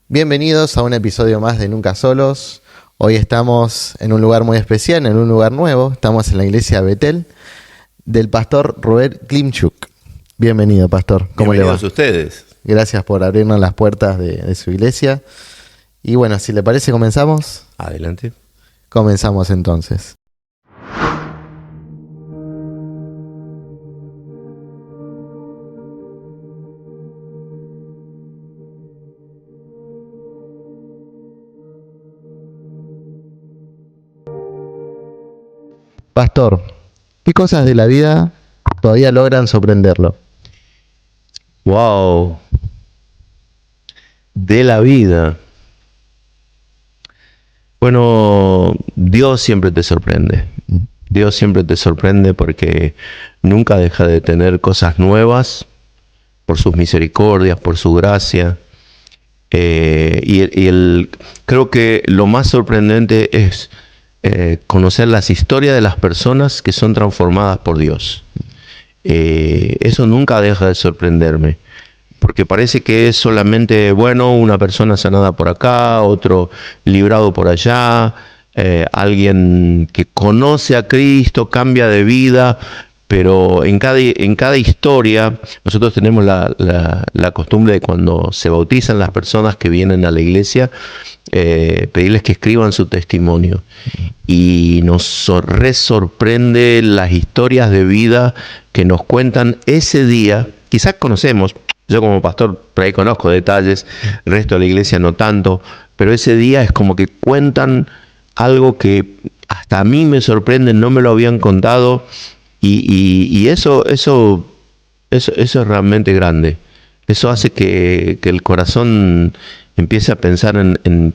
Bienvenidos a un episodio más de Nunca Solos. Hoy estamos en un lugar muy especial, en un lugar nuevo. Estamos en la iglesia Betel del pastor Robert Klimchuk. Bienvenido, pastor. ¿Cómo le va? Bienvenidos ustedes. Gracias por abrirnos las puertas de su iglesia. Y bueno, si le parece, comenzamos. Adelante. Comenzamos entonces. Pastor, ¿qué cosas de la vida todavía logran sorprenderlo? Wow. De la vida. Bueno, Dios siempre te sorprende. Dios siempre te sorprende porque nunca deja de tener cosas nuevas por sus misericordias, por su gracia. Creo que lo más sorprendente es conocer las historias de las personas que son transformadas por Dios. Eso nunca deja de sorprenderme, porque parece que es solamente, bueno, una persona sanada por acá, otro librado por allá, alguien que conoce a Cristo, cambia de vida, pero en cada historia nosotros tenemos la costumbre de cuando se bautizan las personas que vienen a la iglesia, pedirles que escriban su testimonio. Y nos sorprende las historias de vida que nos cuentan ese día. Quizás conocemos, yo como pastor por ahí conozco detalles, el resto de la iglesia no tanto, pero ese día es como que cuentan algo que hasta a mí me sorprende, no me lo habían contado, y eso es realmente grande. Eso hace que el corazón empiece a pensar en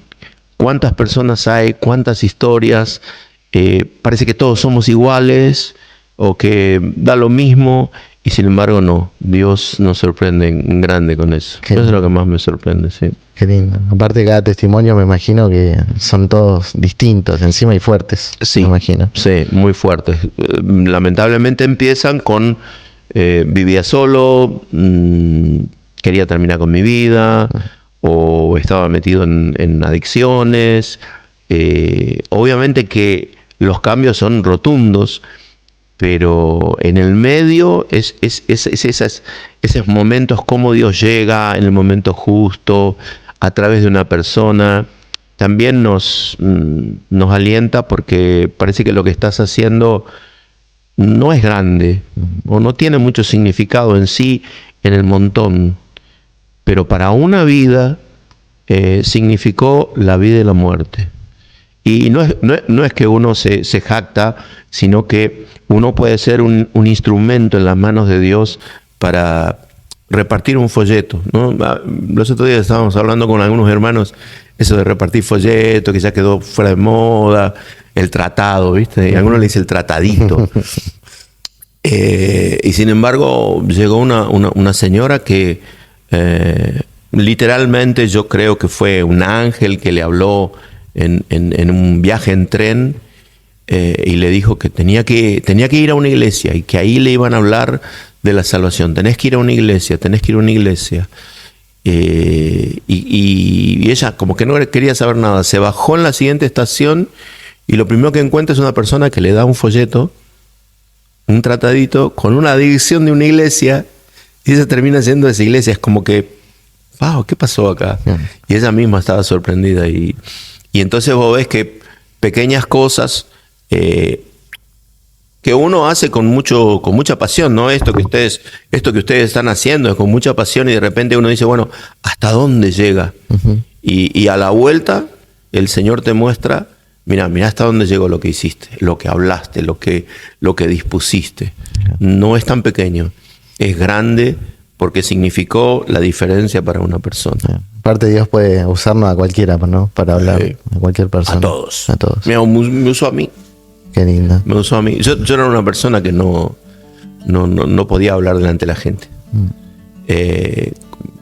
cuántas personas hay, cuántas historias, parece que todos somos iguales o que da lo mismo, y sin embargo no, Dios nos sorprende en grande con eso. Eso es lo que más me sorprende, sí. Qué lindo. Aparte, cada testimonio me imagino que son todos distintos, encima y fuertes. Sí, me imagino. Sí, muy fuertes. Lamentablemente empiezan con vivía solo, quería terminar con mi vida, o estaba metido en adicciones. Obviamente que los cambios son rotundos, pero en el medio es esos momentos, cómo Dios llega en el momento justo, a través de una persona. También nos alienta porque parece que lo que estás haciendo no es grande o no tiene mucho significado en sí, en el montón, pero para una vida significó la vida y la muerte. Y no es que uno se jacta, sino que uno puede ser un instrumento en las manos de Dios para repartir un folleto, ¿no? Los otros días estábamos hablando con algunos hermanos, eso de repartir folletos, que ya quedó fuera de moda, el tratado, ¿viste? Y algunos le dicen el tratadito. Y sin embargo, llegó una señora que literalmente yo creo que fue un ángel que le habló en un viaje en tren, y le dijo que tenía que ir a una iglesia y que ahí le iban a hablar de la salvación. Tenés que ir a una iglesia, tenés que ir a una iglesia. Y ella como que no quería saber nada. Se bajó en la siguiente estación y lo primero que encuentra es una persona que le da un folleto, un tratadito, con una dirección de una iglesia, y ella termina siendo esa iglesia. Es como que, wow, ¿qué pasó acá? Y ella misma estaba sorprendida. Y entonces vos ves que pequeñas cosas que uno hace con mucha pasión, ¿no? Esto que ustedes están haciendo es con mucha pasión, y de repente uno dice, bueno, ¿hasta dónde llega? Y a la vuelta el Señor te muestra, mira hasta dónde llegó lo que hiciste, lo que hablaste, lo que dispusiste. No es tan pequeño, es grande, porque significó la diferencia para una persona. Aparte, Dios puede usarnos a cualquiera, ¿no? Para hablar a cualquier persona. A todos. Mira, me usó a mí. Qué lindo. Me usó a mí. Yo era una persona que no podía hablar delante de la gente.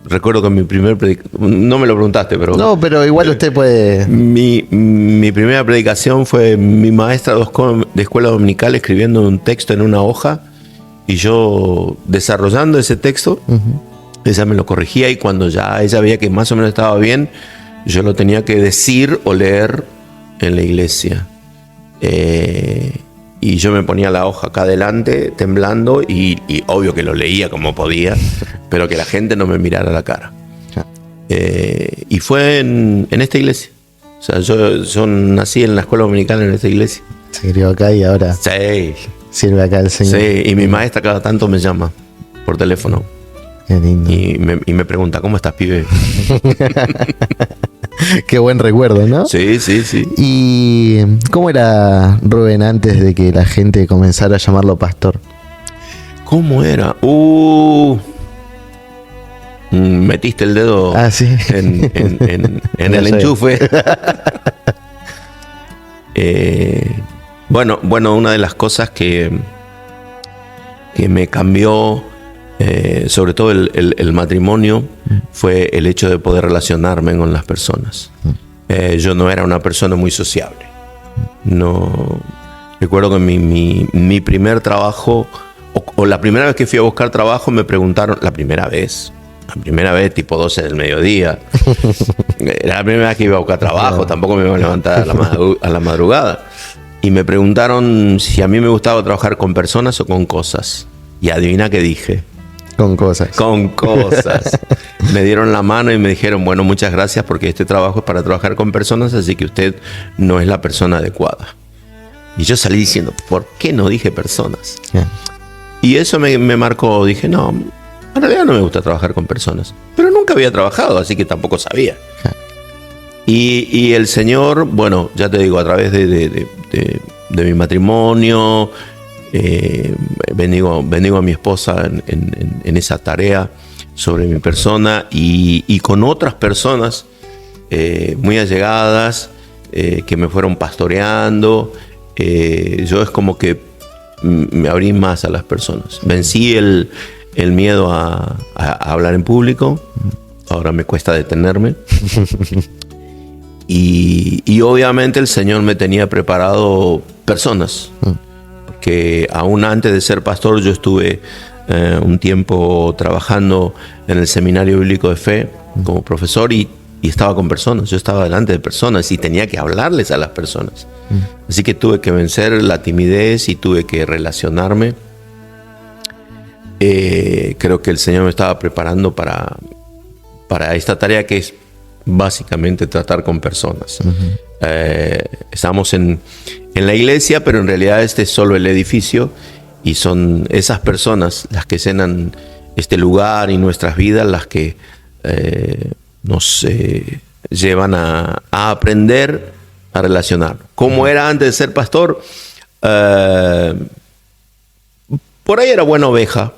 Recuerdo que mi primer predicación, no me lo preguntaste, pero... No, pero igual usted puede... Mi primera predicación fue mi maestra de escuela dominical escribiendo un texto en una hoja, y yo desarrollando ese texto, ella me lo corregía, y cuando ya ella veía que más o menos estaba bien, yo lo tenía que decir o leer en la iglesia. Y yo me ponía la hoja acá adelante, temblando, y obvio que lo leía como podía, pero que la gente no me mirara la cara. Y fue en esta iglesia. O sea, yo nací en la escuela dominical en esta iglesia. Se crió acá y ahora Sí, sirve acá el Señor. sí, y mi maestra cada tanto me llama por teléfono Qué lindo. y me pregunta, ¿cómo estás, pibe? Qué buen recuerdo, ¿no? Sí, sí, sí. ¿Y cómo era Rubén antes de que la gente comenzara a llamarlo pastor? ¿Cómo era? Metiste el dedo Sí. en No el sé. enchufe. Bueno, una de las cosas que me cambió, sobre todo el matrimonio, fue el hecho de poder relacionarme con las personas. Yo no era una persona muy sociable. No, recuerdo que mi primer trabajo, o la primera vez que fui a buscar trabajo, me preguntaron, la primera vez, tipo 12 del mediodía. Era la primera vez que iba a buscar trabajo, tampoco me iba a levantar a la madrugada. Y me preguntaron si a mí me gustaba trabajar con personas o con cosas. Y adivina qué dije. Con cosas. Con cosas. Me dieron la mano y me dijeron, bueno, muchas gracias porque este trabajo es para trabajar con personas, así que usted no es la persona adecuada. Y yo salí diciendo, ¿por qué no dije personas? Bien. Y eso me marcó. Dije, no, en realidad no me gusta trabajar con personas. Pero nunca había trabajado, así que tampoco sabía. Y el Señor, bueno, ya te digo, a través de mi matrimonio, bendigo a mi esposa en esa tarea sobre mi persona y con otras personas muy allegadas que me fueron pastoreando. Yo es como que me abrí más a las personas. Vencí el miedo a hablar en público. Ahora me cuesta detenerme. Y obviamente el Señor me tenía preparado personas. Porque aún antes de ser pastor yo estuve un tiempo trabajando en el Seminario Bíblico de Fe como profesor y estaba con personas. Yo estaba delante de personas y tenía que hablarles a las personas. Así que tuve que vencer la timidez y tuve que relacionarme. Creo que el Señor me estaba preparando para esta tarea que es básicamente tratar con personas. Estamos en la iglesia, pero en realidad este es solo el edificio y son esas personas las que llenan este lugar y nuestras vidas las que nos llevan a aprender a relacionar. ¿Cómo era antes de ser pastor? Por ahí era buena oveja,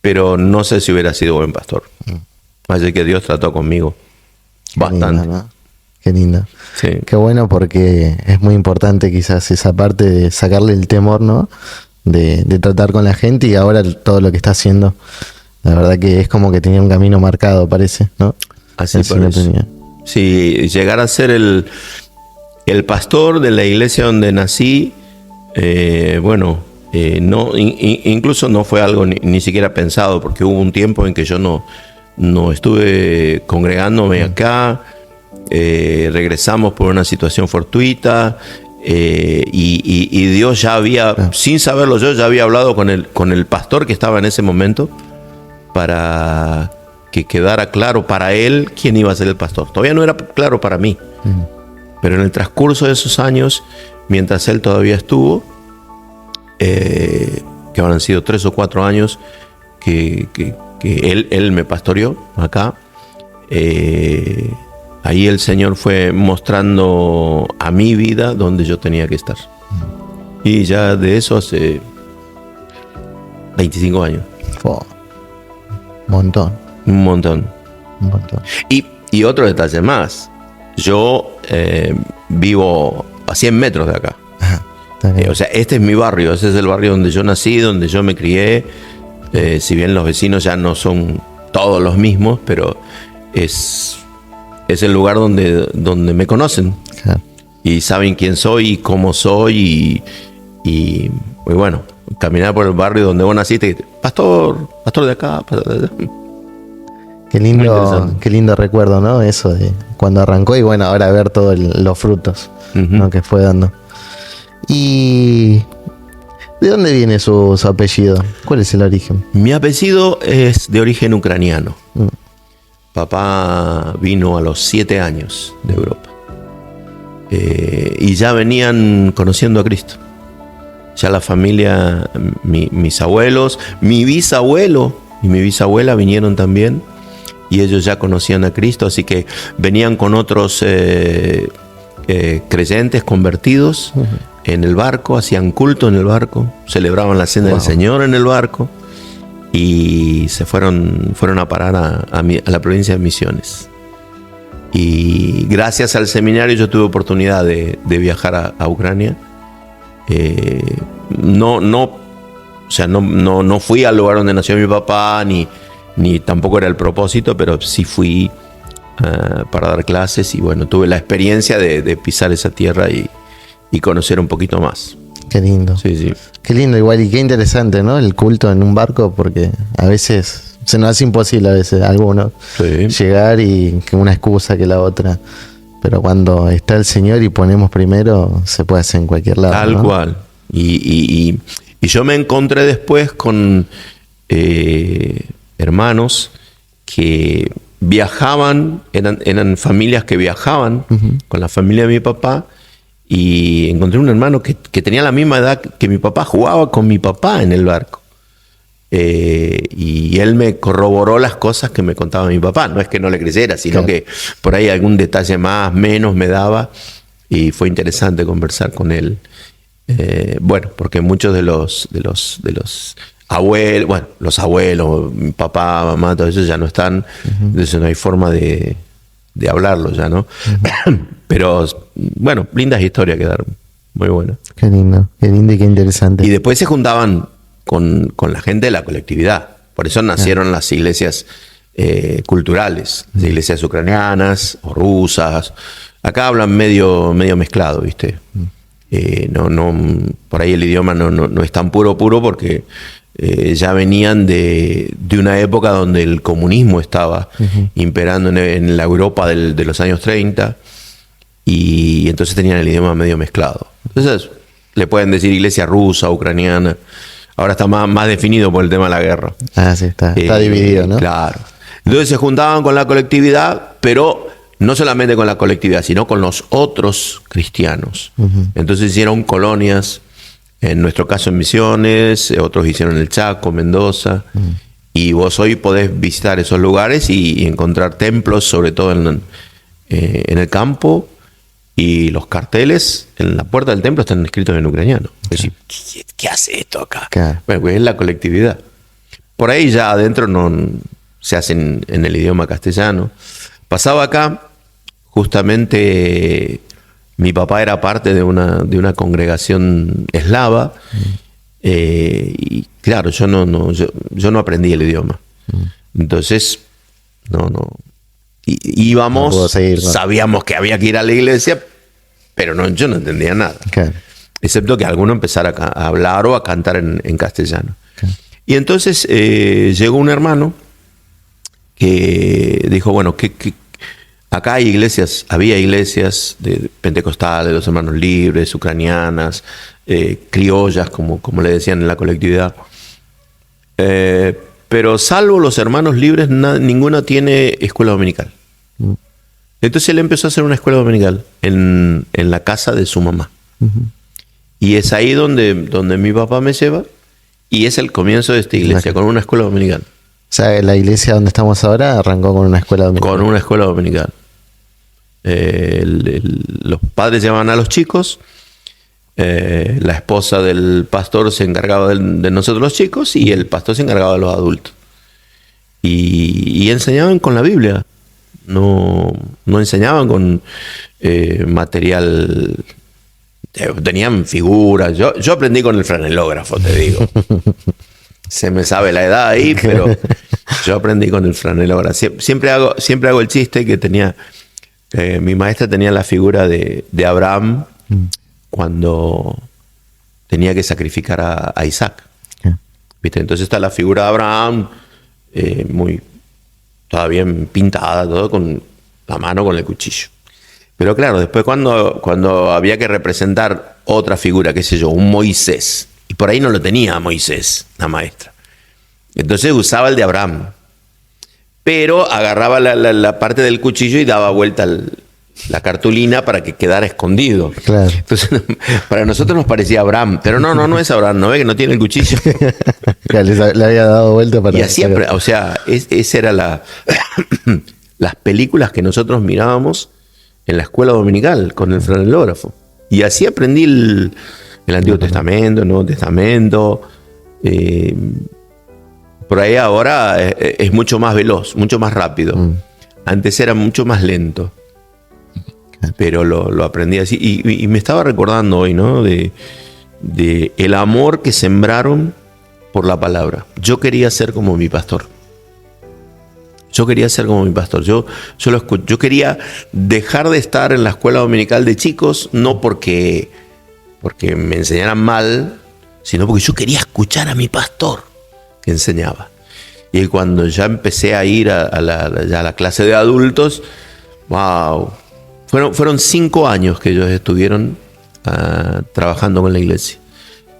pero no sé si hubiera sido buen pastor. Así que Dios trató conmigo bastante. Qué lindo, ¿no? Qué lindo. Sí. Qué bueno, porque es muy importante quizás esa parte de sacarle el temor, ¿no? De tratar con la gente y ahora todo lo que está haciendo. La verdad que es como que tenía un camino marcado, parece, ¿no? Así El Señor parece. tenía. Sí, llegar a ser el pastor de la iglesia donde nací, no, incluso no fue algo ni siquiera pensado, porque hubo un tiempo en que yo no estuve congregándome acá. Regresamos por una situación fortuita y Dios ya había, sin saberlo yo, ya había hablado con el pastor que estaba en ese momento para que quedara claro para él quién iba a ser el pastor. Todavía no era claro para mí, pero en el transcurso de esos años, mientras él todavía estuvo, que habrán sido 3 o 4 años que él me pastoreó acá, ahí el Señor fue mostrando a mi vida donde yo tenía que estar. Y ya de eso hace 25 años. Montón. Un montón. Un montón. Y otro detalle más. Yo vivo a 100 metros de acá. Ajá, está bien. O sea, este es mi barrio. Ese es el barrio donde yo nací, donde yo me crié. Si bien los vecinos ya no son todos los mismos, pero es el lugar donde me conocen. Claro. Y saben quién soy y cómo soy. Y bueno, caminar por el barrio donde vos naciste, pastor de acá, pastor de allá. Muy interesante. Qué lindo recuerdo, ¿no? Eso de cuando arrancó y bueno, ahora ver todos los frutos, ¿no? Que fue dando. ¿Y de dónde viene su apellido? ¿Cuál es el origen? Mi apellido es de origen ucraniano. Papá vino a los 7 años de Europa. Y ya venían conociendo a Cristo. Ya la familia, mis abuelos, mi bisabuelo y mi bisabuela vinieron también. Y ellos ya conocían a Cristo, así que venían con otros creyentes convertidos en el barco, hacían culto en el barco, celebraban la cena del Señor en el barco y se fueron a parar a la provincia de Misiones. Y gracias al seminario yo tuve oportunidad de viajar a Ucrania. No fui al lugar donde nació mi papá, ni tampoco era el propósito, pero sí fui para dar clases y bueno, tuve la experiencia de pisar esa tierra y conocer un poquito más. Qué lindo. Sí. Qué lindo, igual, y qué interesante, ¿no? El culto en un barco, porque a veces se nos hace imposible a veces a algunos llegar y que una excusa que la otra. Pero cuando está el Señor y ponemos primero, se puede hacer en cualquier lado. Tal ¿no? cual. Y yo me encontré después con hermanos que viajaban, eran familias que viajaban con la familia de mi papá, y encontré un hermano que tenía la misma edad que mi papá, jugaba con mi papá en el barco. Y él me corroboró las cosas que me contaba mi papá. No es que no le creyera, sino que por ahí algún detalle más, menos me daba, y fue interesante conversar con él. Bueno, porque muchos de los abuelos, bueno, los abuelos, mi papá, mamá, todo eso ya no están, entonces no hay forma de hablarlo ya, ¿no? Pero bueno, lindas historias quedaron, muy buenas. Qué lindo y qué interesante. Y después se juntaban con la gente de la colectividad, por eso nacieron las iglesias culturales, las iglesias ucranianas o rusas. Acá hablan medio mezclado, ¿viste? Por ahí el idioma no es tan puro porque ya venían de una época donde el comunismo estaba imperando en la Europa de los años 30, y entonces tenían el idioma medio mezclado. Entonces le pueden decir iglesia rusa, ucraniana. Ahora está más definido por el tema de la guerra. Sí, está dividido, ¿no? Claro. Entonces se juntaban con la colectividad, pero no solamente con la colectividad, sino con los otros cristianos. Entonces hicieron colonias, en nuestro caso en Misiones, otros hicieron el Chaco, Mendoza, y vos hoy podés visitar esos lugares y encontrar templos, sobre todo en el campo, y los carteles en la puerta del templo están escritos en ucraniano. Decir, ¿qué hace esto acá? Bueno, pues es la colectividad. Por ahí ya adentro no se hacen en el idioma castellano. Pasaba acá, justamente mi papá era parte de una congregación eslava, y claro, yo no aprendí el idioma. Entonces, íbamos, no seguir, ¿no? Sabíamos que había que ir a la iglesia, pero yo no entendía nada. Excepto que alguno empezara a hablar o a cantar en castellano. Y entonces llegó un hermano que dijo, bueno, acá había iglesias de pentecostales, de los hermanos libres, ucranianas, criollas, como le decían en la colectividad. Pero salvo los hermanos libres, ninguna tiene escuela dominical. Entonces él empezó a hacer una escuela dominical en la casa de su mamá. Y es ahí donde mi papá me lleva, y es el comienzo de esta iglesia, con una escuela dominical. O sea, la iglesia donde estamos ahora arrancó con una escuela dominical. Con una escuela dominical. Los padres llevaban a los chicos, la esposa del pastor se encargaba de nosotros los chicos, y el pastor se encargaba de los adultos. Y enseñaban con la Biblia, no enseñaban con material. Tenían figuras. Yo aprendí con el franelógrafo, te digo. Se me sabe la edad ahí, pero yo aprendí con el franelógrafo. Siempre hago el chiste que tenía. Mi maestra tenía la figura de Abraham cuando tenía que sacrificar a Isaac. ¿Viste? Entonces está la figura de Abraham, muy toda bien pintada, todo con la mano con el cuchillo. Pero claro, después cuando había que representar otra figura, qué sé yo, un Moisés, y por ahí no lo tenía Moisés, la maestra. Entonces usaba el de Abraham, pero agarraba la parte del cuchillo y daba vuelta la cartulina para que quedara escondido. Claro. Entonces, para nosotros nos parecía Abraham, pero no es Abraham, ¿no ve que no tiene el cuchillo? Le había dado vuelta para... Y así, o sea, esa era las películas que nosotros mirábamos en la escuela dominical con el franelógrafo. Y así aprendí el Antiguo Testamento, el Nuevo Testamento. Por ahí ahora es mucho más veloz, mucho más rápido. Antes era mucho más lento. Pero lo aprendí así. Y me estaba recordando hoy, ¿no? De el amor que sembraron por la palabra. Yo quería ser como mi pastor. Yo quería dejar de estar en la escuela dominical de chicos, no porque me enseñaran mal, sino porque yo quería escuchar a mi pastor que enseñaba. Y cuando ya empecé a ir a la clase de adultos, wow, fueron 5 años que ellos estuvieron trabajando con la iglesia.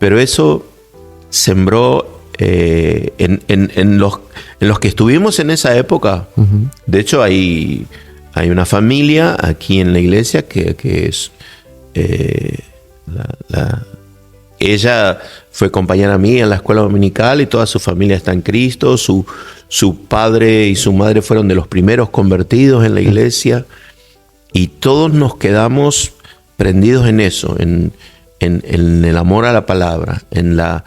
Pero eso sembró en los que estuvimos en esa época. De hecho, hay una familia aquí en la iglesia que es ella fue compañera mía en la escuela dominical y toda su familia está en Cristo. Su padre y su madre fueron de los primeros convertidos en la iglesia, y todos nos quedamos prendidos en eso, en el amor a la palabra, en la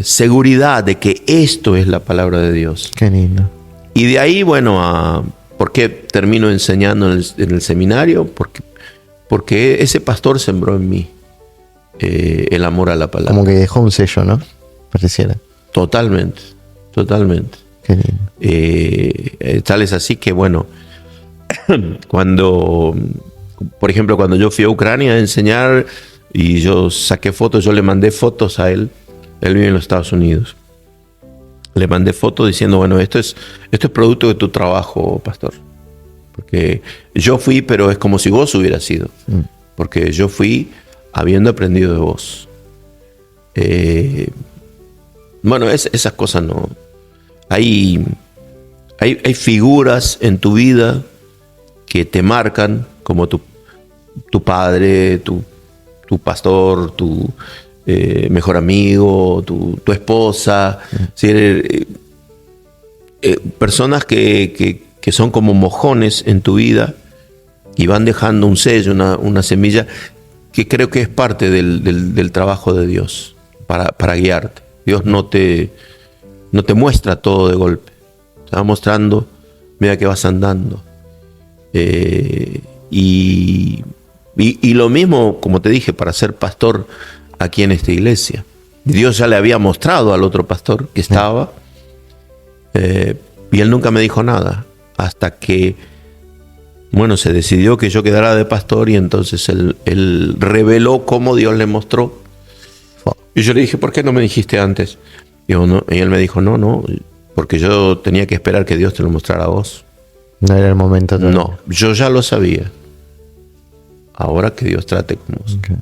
seguridad de que esto es la palabra de Dios. Qué lindo. Y de ahí, bueno, ¿por qué termino enseñando en el seminario? Porque ese pastor sembró en mí el amor a la palabra. Como que dejó un sello, ¿no? Pareciera. Totalmente. Qué lindo. Tal es así que, bueno, por ejemplo, cuando yo fui a Ucrania a enseñar y yo saqué fotos, yo le mandé fotos a él. Él vive en los Estados Unidos. Le mandé fotos diciendo, bueno, esto es producto de tu trabajo, pastor. Porque yo fui, pero es como si vos hubieras sido. Porque yo fui habiendo aprendido de vos. Bueno, esas cosas no. Hay figuras en tu vida que te marcan, como tu padre, tu pastor, tu mejor amigo, tu esposa. ¿Sí? Personas que son como mojones en tu vida y van dejando un sello, una semilla, que creo que es parte del trabajo de Dios para guiarte. Dios no te muestra todo de golpe, te va mostrando medida que vas andando. Y lo mismo, como te dije, para ser pastor aquí en esta iglesia. Dios ya le había mostrado al otro pastor que estaba, y él nunca me dijo nada, hasta que, bueno, se decidió que yo quedara de pastor, y entonces él reveló cómo Dios le mostró. Y yo le dije, ¿por qué no me dijiste antes? Y él me dijo, no, porque yo tenía que esperar que Dios te lo mostrara a vos. No era el momento todavía. No, yo ya lo sabía. Ahora que Dios trate con vos. Okay.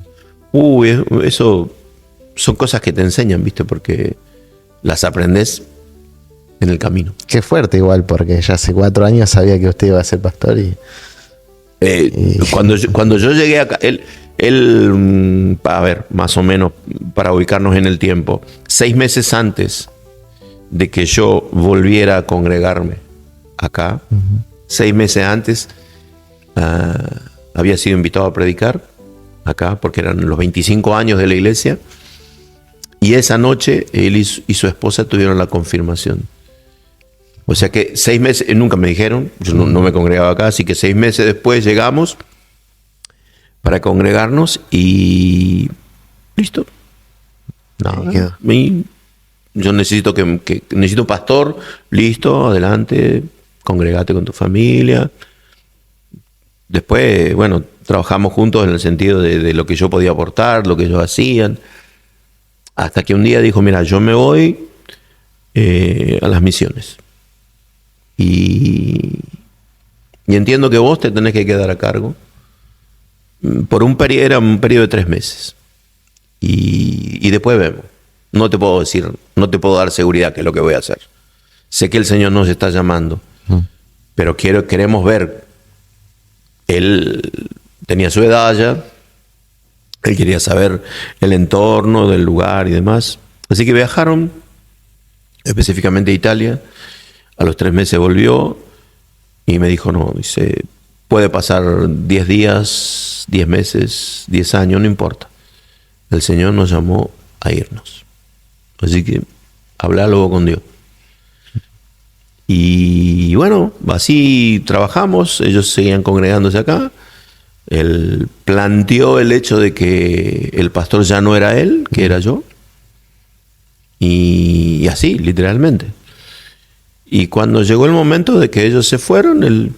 Eso son cosas que te enseñan, ¿viste? Porque las aprendes en el camino. Qué fuerte igual, porque ya hace 4 años sabía que usted iba a ser pastor y... Cuando yo llegué acá, él, a ver, más o menos, para ubicarnos en el tiempo, 6 meses antes de que yo volviera a congregarme acá, 6 meses antes, había sido invitado a predicar acá, porque eran los 25 años de la iglesia, y esa noche él y su esposa tuvieron la confirmación. O sea que 6 meses, nunca me dijeron, yo no me congregaba acá, así que 6 meses después llegamos para congregarnos y listo. Nada. Yo necesito necesito un pastor, listo, adelante, congregate con tu familia. Después, bueno, trabajamos juntos en el sentido de lo que yo podía aportar, lo que ellos hacían, hasta que un día dijo, mira, yo me voy a las misiones. y entiendo que vos te tenés que quedar a cargo. Era un periodo de 3 meses. Y después vemos. No te puedo decir, no te puedo dar seguridad que es lo que voy a hacer. Sé que el Señor nos está llamando, pero queremos ver. Él tenía su edad ya, él quería saber el entorno del lugar y demás. Así que viajaron, específicamente a Italia. A los 3 meses volvió y me dijo, no, dice, puede pasar 10 días, 10 meses, 10 años, no importa. El Señor nos llamó a irnos. Así que hablalo con Dios. Y bueno, así trabajamos, ellos seguían congregándose acá. Él planteó el hecho de que el pastor ya no era él, que era yo. Y así, literalmente. Y cuando llegó el momento de que ellos se fueron,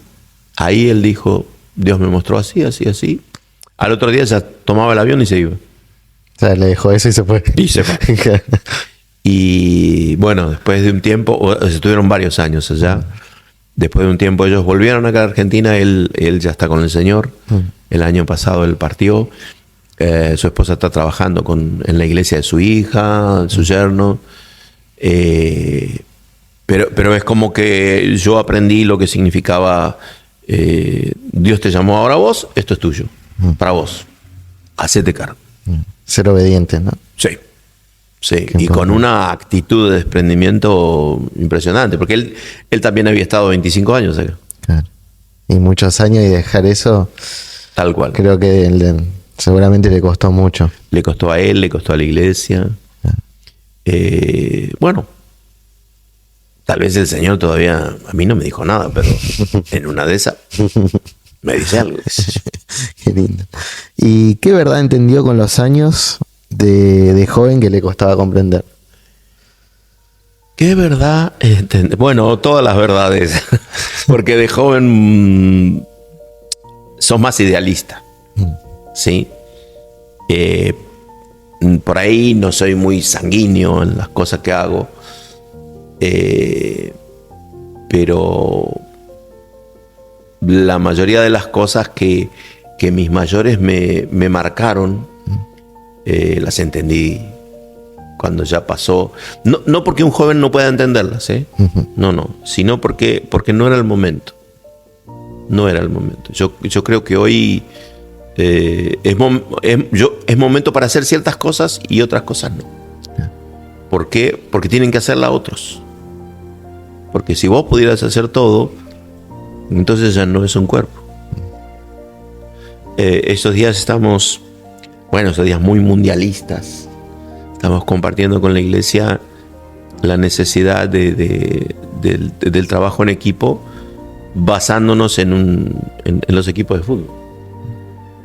ahí él dijo, Dios me mostró así, así, así. Al otro día ya tomaba el avión y se iba. O sea, le dejó eso y se fue. Y se fue. Y bueno, después de un tiempo, estuvieron varios años allá. Después de un tiempo ellos volvieron acá a Argentina. Él ya está con el Señor. El año pasado él partió. Su esposa está trabajando en la iglesia de su hija, su yerno. Pero es como que yo aprendí lo que significaba Dios te llamó ahora a vos, esto es tuyo, para vos. Hacete cargo. Ser obediente, ¿no? Sí. Sí, y con una actitud de desprendimiento impresionante, porque él también había estado 25 años acá. Claro. Y muchos años y dejar eso. Tal cual. Creo que seguramente le costó mucho. Le costó a él, le costó a la iglesia. Bueno, tal vez el Señor todavía, a mí no me dijo nada, pero en una de esas me dice algo. Qué lindo. ¿Y qué verdad entendió con los años de joven que le costaba comprender? ¿Qué verdad? Bueno, todas las verdades. Porque de joven sos más idealista. ¿Sí? Por ahí no soy muy sanguíneo en las cosas que hago. Pero la mayoría de las cosas que mis mayores me marcaron, las entendí cuando ya pasó. No porque un joven no pueda entenderlas, no, sino porque no era el momento. No era el momento. Yo creo que hoy es momento para hacer ciertas cosas y otras cosas no. ¿Por qué? Porque tienen que hacerla otros. Porque si vos pudieras hacer todo, entonces ya no es un cuerpo. Estos días estos días muy mundialistas, estamos compartiendo con la iglesia la necesidad del trabajo en equipo, basándonos en los equipos de fútbol.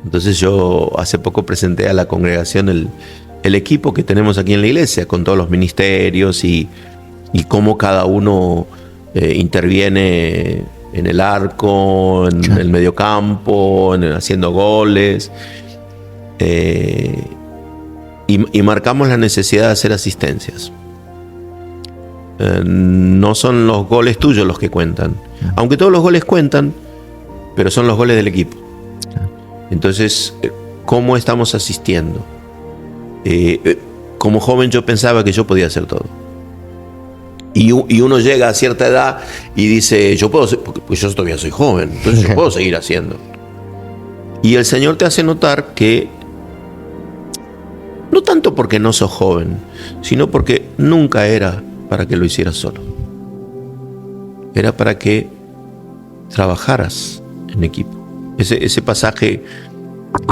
Entonces yo hace poco presenté a la congregación el equipo que tenemos aquí en la iglesia, con todos los ministerios y cómo cada uno interviene en el arco, en el mediocampo, haciendo goles. Y marcamos la necesidad de hacer asistencias. No son los goles tuyos los que cuentan. Aunque todos los goles cuentan, pero son los goles del equipo. Entonces, ¿cómo estamos asistiendo? Como joven yo pensaba que yo podía hacer todo. Y uno llega a cierta edad y dice, yo puedo, porque yo todavía soy joven, entonces yo puedo seguir haciendo. Y el Señor te hace notar que no tanto porque no sos joven, sino porque nunca era para que lo hicieras solo. Era para que trabajaras en equipo. Ese pasaje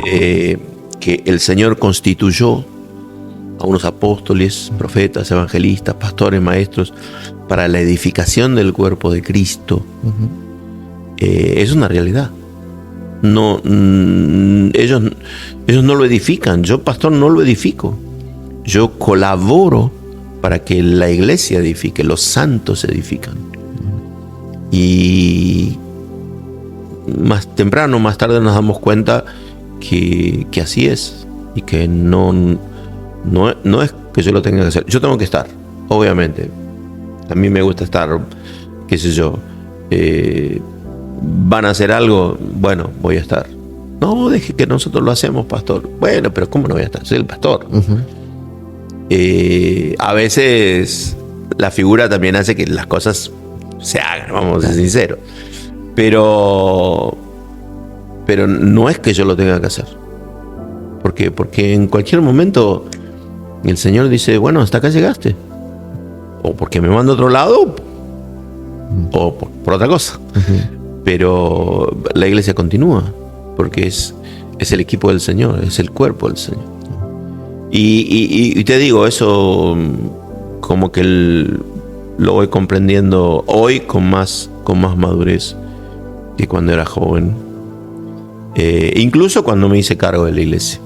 que el Señor constituyó a unos apóstoles, profetas, evangelistas, pastores, maestros, para la edificación del cuerpo de Cristo, es una realidad. No, ellos no lo edifican. Yo, pastor, no lo edifico. Yo colaboro para que la iglesia edifique, los santos edifican. Y más temprano, más tarde nos damos cuenta que así es y que no es que yo lo tenga que hacer. Yo tengo que estar, obviamente. A mí me gusta estar, qué sé yo, ¿Van a hacer algo? Bueno, voy a estar. No, deje que nosotros lo hacemos, pastor. Bueno, pero ¿cómo no voy a estar? Soy el pastor. A veces la figura también hace que las cosas se hagan, vamos a ser sinceros. Pero no es que yo lo tenga que hacer. ¿Por qué? Porque en cualquier momento el Señor dice, bueno, hasta acá llegaste. O porque me manda a otro lado, o por otra cosa. Pero la iglesia continúa, porque es el equipo del Señor, es el cuerpo del Señor. Y te digo, eso como que lo voy comprendiendo hoy con más madurez que cuando era joven. Incluso cuando me hice cargo de la iglesia.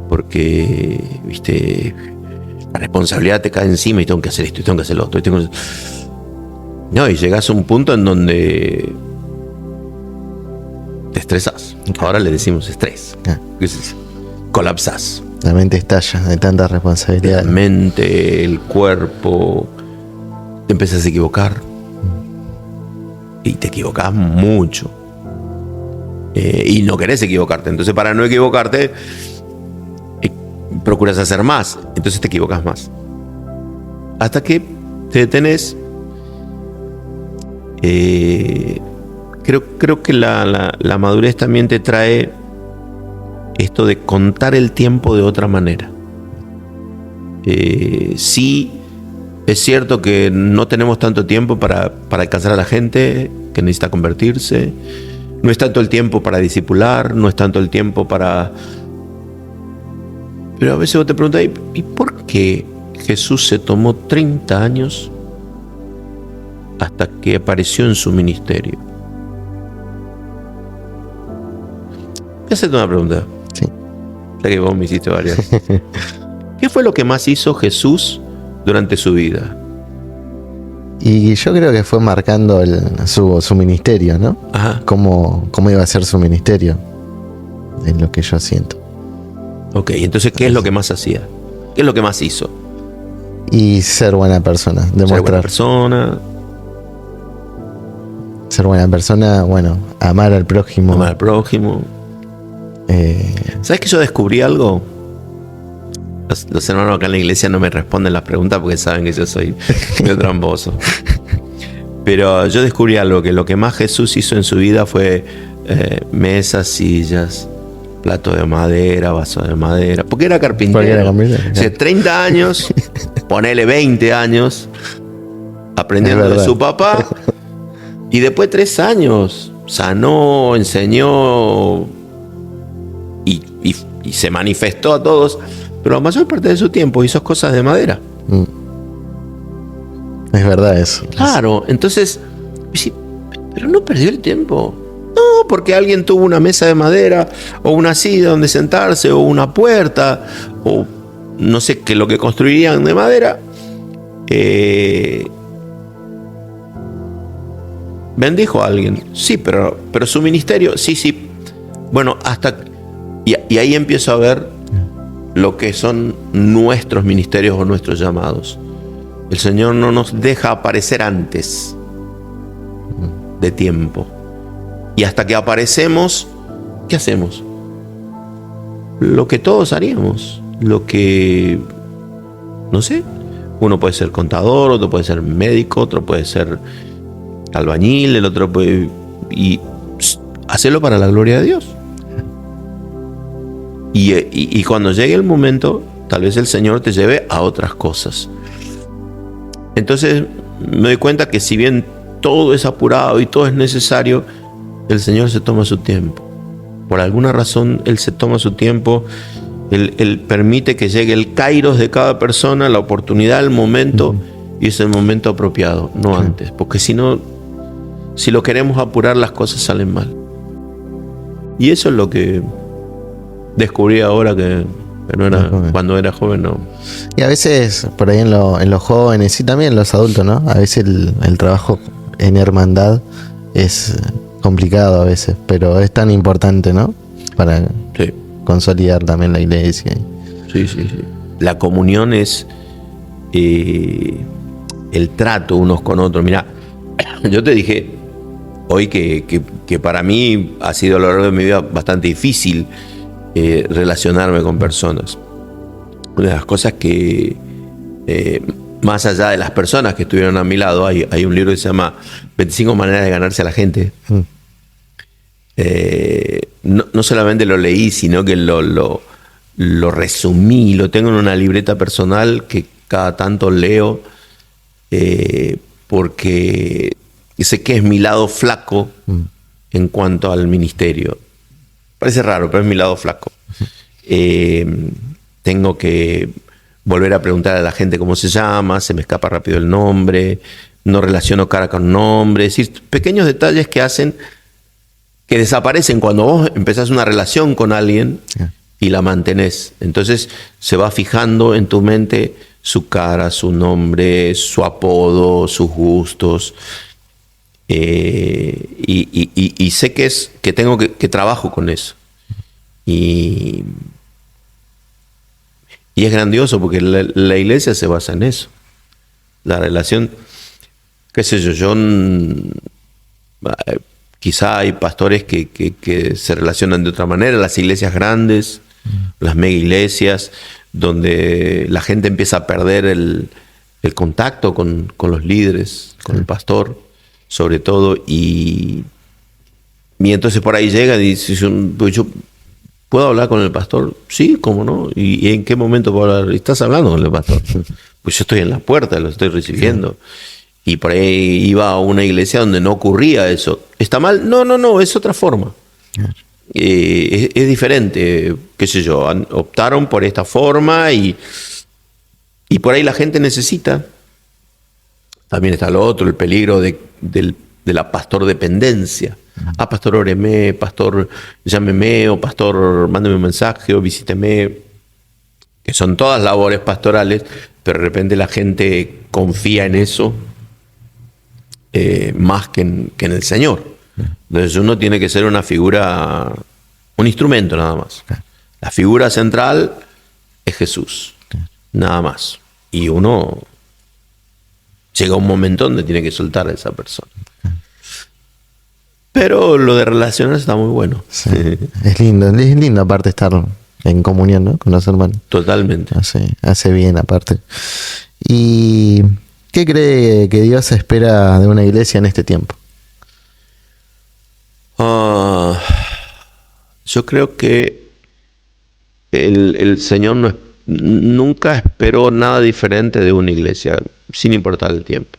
Porque, viste, la responsabilidad te cae encima y tengo que hacer esto, y tengo que hacer lo otro. No, y llegas a un punto en donde te estresas. Ahora le decimos estrés. Colapsas. La mente estalla de tanta responsabilidad. La mente, el cuerpo. Te empiezas a equivocar. Y te equivocas mucho. Y no querés equivocarte. Entonces, para no equivocarte, procuras hacer más. Entonces te equivocas más. Hasta que te detenés. Creo que la madurez también te trae esto de contar el tiempo de otra manera. Sí, es cierto que no tenemos tanto tiempo para alcanzar a la gente que necesita convertirse. No es tanto el tiempo para discipular, no es tanto el tiempo para... Pero a veces vos te preguntas, ¿y por qué Jesús se tomó 30 años hasta que apareció en su ministerio? Voy a hacerte una pregunta. Sí. Ya que vos me hiciste varias. ¿Qué fue lo que más hizo Jesús durante su vida? Y yo creo que fue marcando su ministerio, ¿no? Ajá. Cómo iba a ser su ministerio. Es lo que yo siento. Ok, entonces, ¿qué es lo que más hacía? ¿Qué es lo que más hizo? Y ser buena persona. Demostrar. Ser buena persona, bueno, amar al prójimo. Amar al prójimo. ¿Sabes que yo descubrí algo? Los hermanos acá en la iglesia no me responden las preguntas porque saben que yo soy medio tramposo. Pero yo descubrí algo, que lo que más Jesús hizo en su vida fue mesas, sillas, plato de madera, vaso de madera. Porque era carpintero. Hace 30 años, ponele 20 años, aprendiendo de su papá. Y después 3 años, sanó, enseñó y se manifestó a todos. Pero la mayor parte de su tiempo hizo cosas de madera. Es verdad eso. Claro, entonces, pero no perdió el tiempo. No, porque alguien tuvo una mesa de madera, o una silla donde sentarse, o una puerta, o no sé qué, lo que construirían de madera. Bendijo a alguien. Sí, pero su ministerio, sí. Bueno, y ahí empiezo a ver lo que son nuestros ministerios o nuestros llamados. El Señor no nos deja aparecer antes de tiempo. Y hasta que aparecemos, ¿qué hacemos? Lo que todos haríamos. Lo que, no sé, uno puede ser contador, otro puede ser médico, otro puede ser albañil, el otro puede... Y hacerlo para la gloria de Dios. Y cuando llegue el momento, tal vez el Señor te lleve a otras cosas. Entonces me doy cuenta que si bien todo es apurado y todo es necesario, el Señor se toma su tiempo. Por alguna razón Él se toma su tiempo. Él permite que llegue el kairos de cada persona, la oportunidad, el momento, y es el momento apropiado, no antes. Porque si no, si lo queremos apurar, las cosas salen mal. Y eso es lo que descubrí ahora que no era, cuando era joven, no. Y a veces, por ahí en los jóvenes y también en los adultos, ¿no? A veces el trabajo en hermandad es complicado a veces, pero es tan importante, ¿no? Para consolidar también la iglesia. Sí. La comunión es el trato unos con otros. Mirá, yo te dije hoy que para mí ha sido a lo largo de mi vida bastante difícil relacionarme con personas. Una de las cosas que, más allá de las personas que estuvieron a mi lado, hay un libro que se llama 25 maneras de ganarse a la gente. No solamente lo leí, sino que lo resumí, lo tengo en una libreta personal que cada tanto leo, porque sé que es mi lado flaco en cuanto al ministerio. Parece raro, pero es mi lado flaco. Tengo que volver a preguntar a la gente cómo se llama, se me escapa rápido el nombre, no relaciono cara con nombre, es decir, pequeños detalles que hacen que desaparecen cuando vos empezás una relación con alguien y la mantenés. Entonces se va fijando en tu mente su cara, su nombre, su apodo, sus gustos. Y sé que tengo que trabajo con eso. Y es grandioso porque la iglesia se basa en eso. La relación, qué sé yo, quizá hay pastores que se relacionan de otra manera, las iglesias grandes, las mega iglesias, donde la gente empieza a perder el contacto con los líderes, con el pastor, sobre todo, y entonces por ahí llega y dice, pues yo ¿puedo hablar con el pastor? Sí, ¿cómo no? ¿Y en qué momento puedo hablar? ¿Estás hablando con el pastor? Pues yo estoy en la puerta, lo estoy recibiendo. Y por ahí iba a una iglesia donde no ocurría eso. ¿Está mal? No, es otra forma. Es diferente, qué sé yo, optaron por esta forma y por ahí la gente necesita. También está lo otro, el peligro de la pastor dependencia. Pastor, óreme, pastor, llámeme, o pastor, mándeme un mensaje, o visíteme, que son todas labores pastorales, pero de repente la gente confía en eso más que en el Señor. Entonces uno tiene que ser una figura, un instrumento nada más. La figura central es Jesús, nada más. Y uno llega a un momento donde tiene que soltar a esa persona. Pero lo de relaciones está muy bueno. Sí, es lindo aparte estar en comunión, ¿no?, con los hermanos. Totalmente. Hace bien aparte. ¿Y qué cree que Dios espera de una iglesia en este tiempo? Yo creo que el Señor nunca esperó nada diferente de una iglesia, sin importar el tiempo.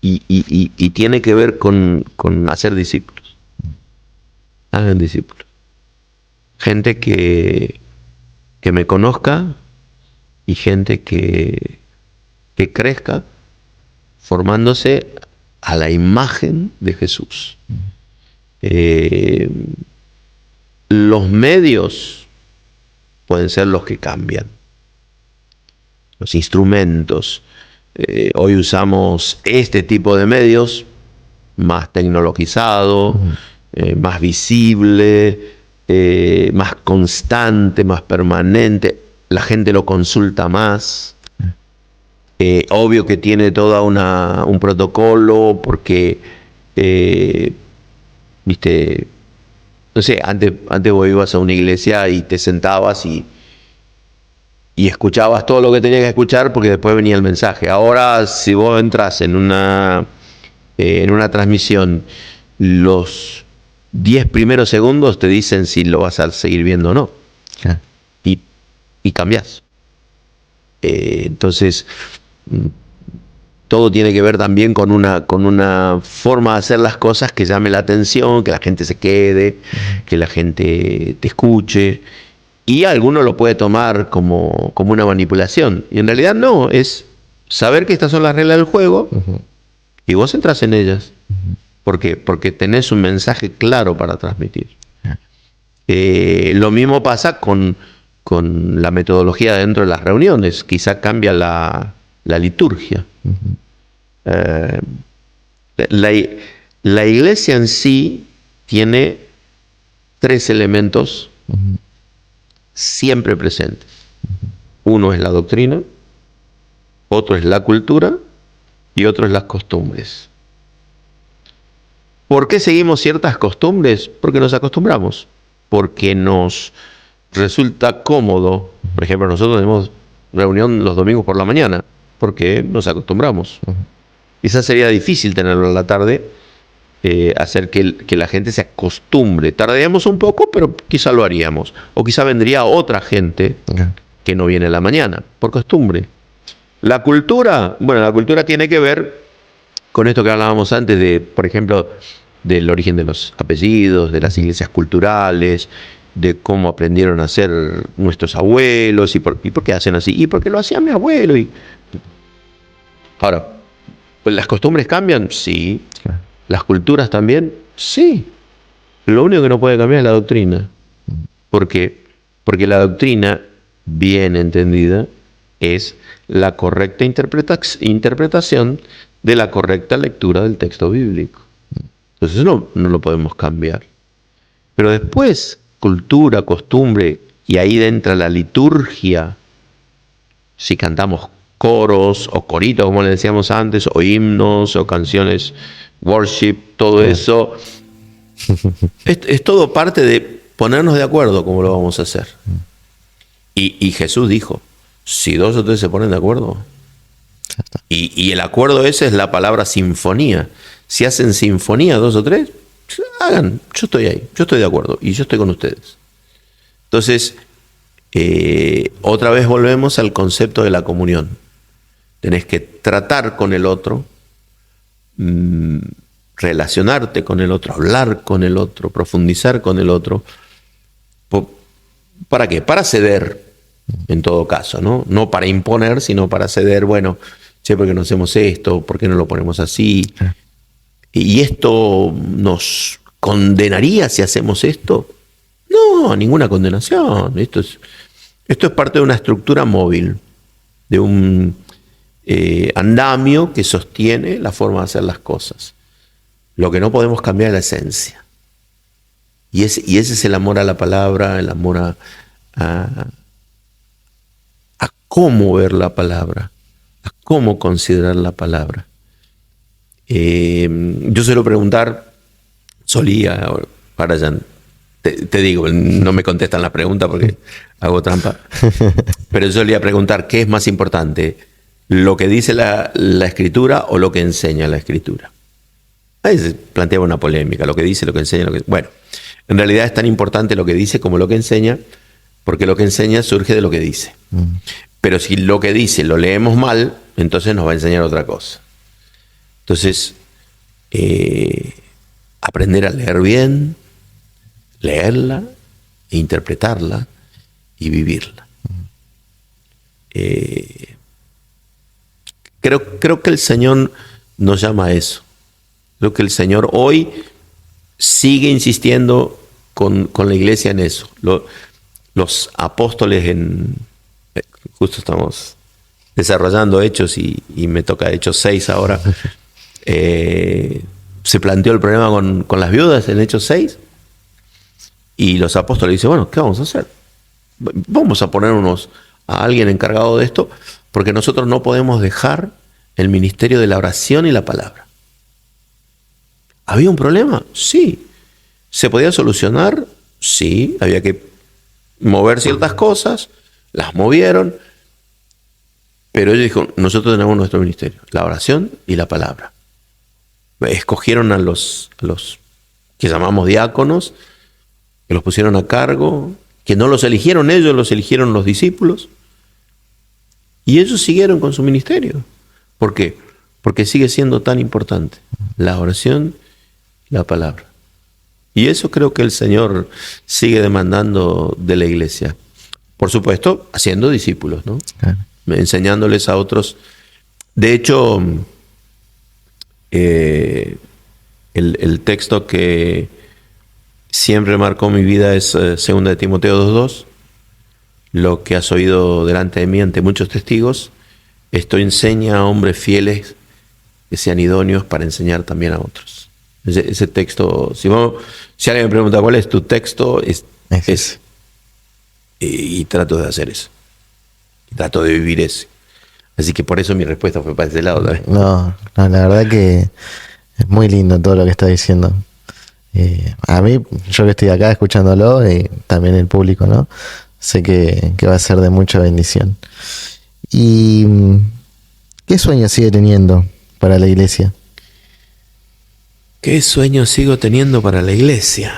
Y tiene que ver con hacer discípulos. Hagan discípulos. Gente que me conozca y gente que crezca formándose a la imagen de Jesús. Los medios pueden ser los que cambian. Los instrumentos. Hoy usamos este tipo de medios más tecnologizado, más visible, más constante, más permanente. La gente lo consulta más. Obvio que tiene toda un protocolo porque, viste, no sé, antes vos ibas a una iglesia y te sentabas y escuchabas todo lo que tenías que escuchar porque después venía el mensaje. Ahora, si vos entras en una transmisión, los 10 primeros segundos te dicen si lo vas a seguir viendo o no. Y cambiás. Entonces, todo tiene que ver también con una forma de hacer las cosas que llame la atención, que la gente se quede, que la gente te escuche. Y alguno lo puede tomar como una manipulación. Y en realidad no, es saber que estas son las reglas del juego y vos entras en ellas. Porque tenés un mensaje claro para transmitir. Lo mismo pasa con la metodología dentro de las reuniones. Quizá cambia la liturgia. La iglesia en sí tiene 3 elementos siempre presentes. Uno es la doctrina, otro es la cultura y otro es las costumbres. ¿Por qué seguimos ciertas costumbres? Porque nos acostumbramos, porque nos resulta cómodo. Por ejemplo, nosotros tenemos reunión los domingos por la mañana, porque nos acostumbramos. Quizás sería difícil tenerlo en la tarde, hacer que la gente se acostumbre. Tardaríamos un poco, pero quizá lo haríamos. O quizá vendría otra gente que no viene a la mañana, por costumbre. La cultura, bueno, la cultura tiene que ver con esto que hablábamos antes de, por ejemplo, del origen de los apellidos, de las iglesias culturales, de cómo aprendieron a hacer nuestros abuelos y por qué hacen así. Y porque lo hacía mi abuelo. Ahora, ¿las costumbres cambian? Sí. Claro. ¿Las culturas también? Sí. Lo único que no puede cambiar es la doctrina. ¿Por qué? Porque la doctrina, bien entendida, es la correcta interpretación de la correcta lectura del texto bíblico. Entonces no lo podemos cambiar. Pero después, cultura, costumbre, y ahí entra la liturgia. Si cantamos coros o coritos, como le decíamos antes, o himnos o canciones, worship, todo eso, es todo parte de ponernos de acuerdo cómo lo vamos a hacer. Y Jesús dijo, si dos o tres se ponen de acuerdo, y el acuerdo ese es la palabra sinfonía. Si hacen sinfonía dos o tres, hagan, yo estoy ahí, yo estoy de acuerdo y yo estoy con ustedes. Entonces, otra vez volvemos al concepto de la comunión. Tenés que tratar con el otro, relacionarte con el otro, hablar con el otro, profundizar con el otro. ¿Para qué? Para ceder, en todo caso, ¿no? No para imponer, sino para ceder. Bueno, che, ¿por qué no hacemos esto? ¿Por qué no lo ponemos así? ¿Y esto nos condenaría si hacemos esto? No, ninguna condenación. Esto es parte de una estructura móvil, de un andamio que sostiene la forma de hacer las cosas. Lo que no podemos cambiar es la esencia. Y ese es el amor a la palabra, el amor a cómo ver la palabra, a cómo considerar la palabra. Yo suelo preguntar, ahora ya te digo, no me contestan la pregunta porque hago trampa, pero yo solía preguntar, ¿qué es más importante? ¿Lo que dice la Escritura o lo que enseña la Escritura? Ahí se planteaba una polémica, lo que dice, lo que enseña, Bueno, en realidad es tan importante lo que dice como lo que enseña, porque lo que enseña surge de lo que dice. Pero si lo que dice lo leemos mal, entonces nos va a enseñar otra cosa. Entonces, aprender a leer bien, leerla, e interpretarla y vivirla. Creo que el Señor nos llama a eso. Creo que el Señor hoy sigue insistiendo con la iglesia en eso. Los apóstoles justo estamos desarrollando Hechos y me toca Hechos 6 ahora. Se planteó el problema con las viudas en Hechos 6 y los apóstoles dicen, bueno, ¿qué vamos a hacer? Vamos a ponernos a alguien encargado de esto porque nosotros no podemos dejar el ministerio de la oración y la palabra. ¿Había un problema? Sí. ¿Se podía solucionar? Sí. Había que mover ciertas cosas, las movieron, pero ellos dijeron, nosotros tenemos nuestro ministerio, la oración y la palabra. Escogieron a los que llamamos diáconos, que los pusieron a cargo, que no los eligieron ellos, los eligieron los discípulos, y ellos siguieron con su ministerio. ¿Por qué? Porque sigue siendo tan importante la oración y la palabra. Y eso creo que el Señor sigue demandando de la iglesia. Por supuesto, haciendo discípulos, ¿no? Claro. Enseñándoles a otros. De hecho, el texto que siempre marcó mi vida es 2 de Timoteo 2:2. Lo que has oído delante de mí ante muchos testigos, esto enseña a hombres fieles que sean idóneos para enseñar también a otros. Ese texto, si alguien me pregunta cuál es tu texto, es y trato de hacer eso. trato de vivir ese. Así que por eso mi respuesta fue para ese lado también. No, la verdad que es muy lindo todo lo que está diciendo. A mí, yo que estoy acá escuchándolo, y también el público, ¿no? Sé que va a ser de mucha bendición. ¿Y qué sueño sigue teniendo para la iglesia? ¿Qué sueño sigo teniendo para la iglesia?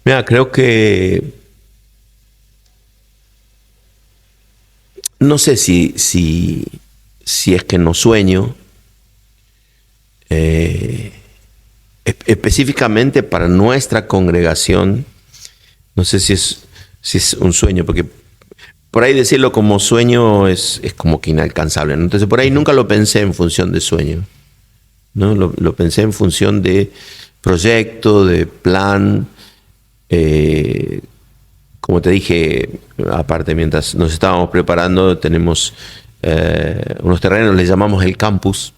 Mira, creo que no sé si es que no sueño, específicamente para nuestra congregación. No sé si es un sueño, porque por ahí decirlo como sueño es como que inalcanzable, ¿no? Entonces por ahí nunca lo pensé en función de sueño, ¿no? Lo pensé en función de proyecto, de plan. Como te dije, aparte, mientras nos estábamos preparando, tenemos unos terrenos, les llamamos el campus,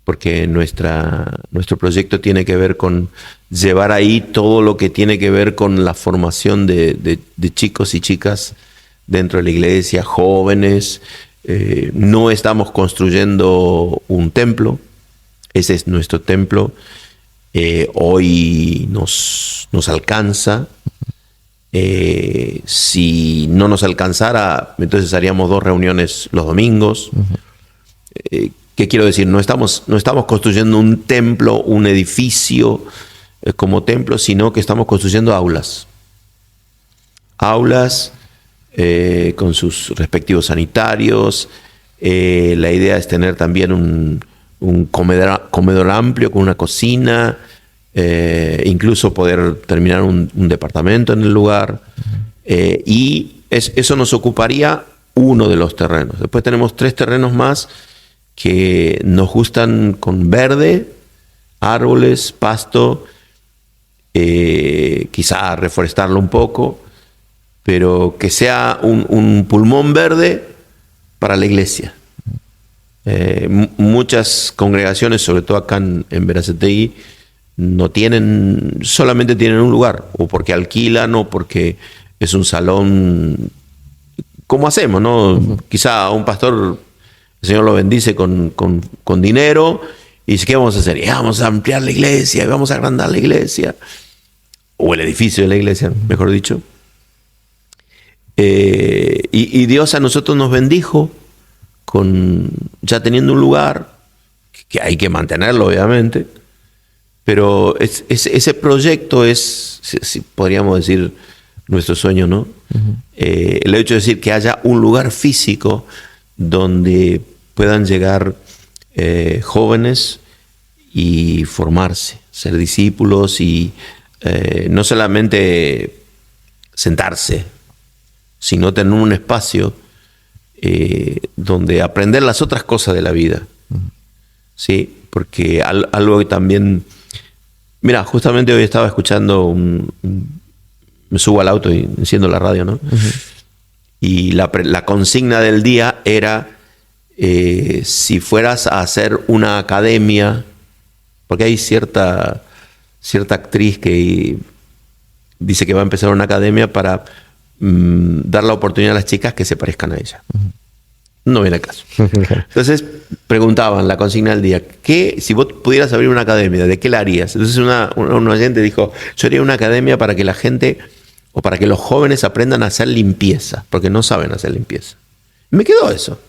porque nuestro proyecto tiene que ver con llevar ahí todo lo que tiene que ver con la formación de chicos y chicas dentro de la iglesia, jóvenes. No estamos construyendo un templo, ese es nuestro templo. Hoy nos alcanza. Si no nos alcanzara, entonces haríamos 2 reuniones los domingos. ¿Qué quiero decir? No estamos construyendo un templo, un edificio como templo, sino que estamos construyendo aulas. Aulas con sus respectivos sanitarios. La idea es tener también un comedor amplio con una cocina, incluso poder terminar un departamento en el lugar. Y eso nos ocuparía uno de los terrenos. Después tenemos 3 terrenos más que nos gustan con verde, árboles, pasto, quizá reforestarlo un poco, pero que sea un pulmón verde para la iglesia. Muchas congregaciones, sobre todo acá en Berazategui, solamente tienen un lugar, o porque alquilan o porque es un salón, como hacemos, ¿no? Quizá un pastor, el Señor lo bendice con dinero, y dice, ¿qué vamos a hacer? Y vamos a ampliar la iglesia, y vamos a agrandar la iglesia, o el edificio de la iglesia, mejor dicho. Y Dios a nosotros nos bendijo ya teniendo un lugar, que hay que mantenerlo obviamente, pero ese proyecto es, si podríamos decir, nuestro sueño, ¿no? El hecho de decir que haya un lugar físico donde puedan llegar jóvenes y formarse, ser discípulos y no solamente sentarse, sino tener un espacio donde aprender las otras cosas de la vida. ¿Sí? Porque algo que también... Mira, justamente hoy estaba escuchando me subo al auto y enciendo la radio, ¿no? Y la consigna del día era si fueras a hacer una academia, porque hay cierta actriz que dice que va a empezar una academia para dar la oportunidad a las chicas que se parezcan a ella. No viene al caso. Entonces preguntaban la consigna del día, si vos pudieras abrir una academia, ¿de qué la harías? Entonces un oyente dijo, yo haría una academia para que la gente, o para que los jóvenes aprendan a hacer limpieza, porque no saben hacer limpieza. Me quedó eso.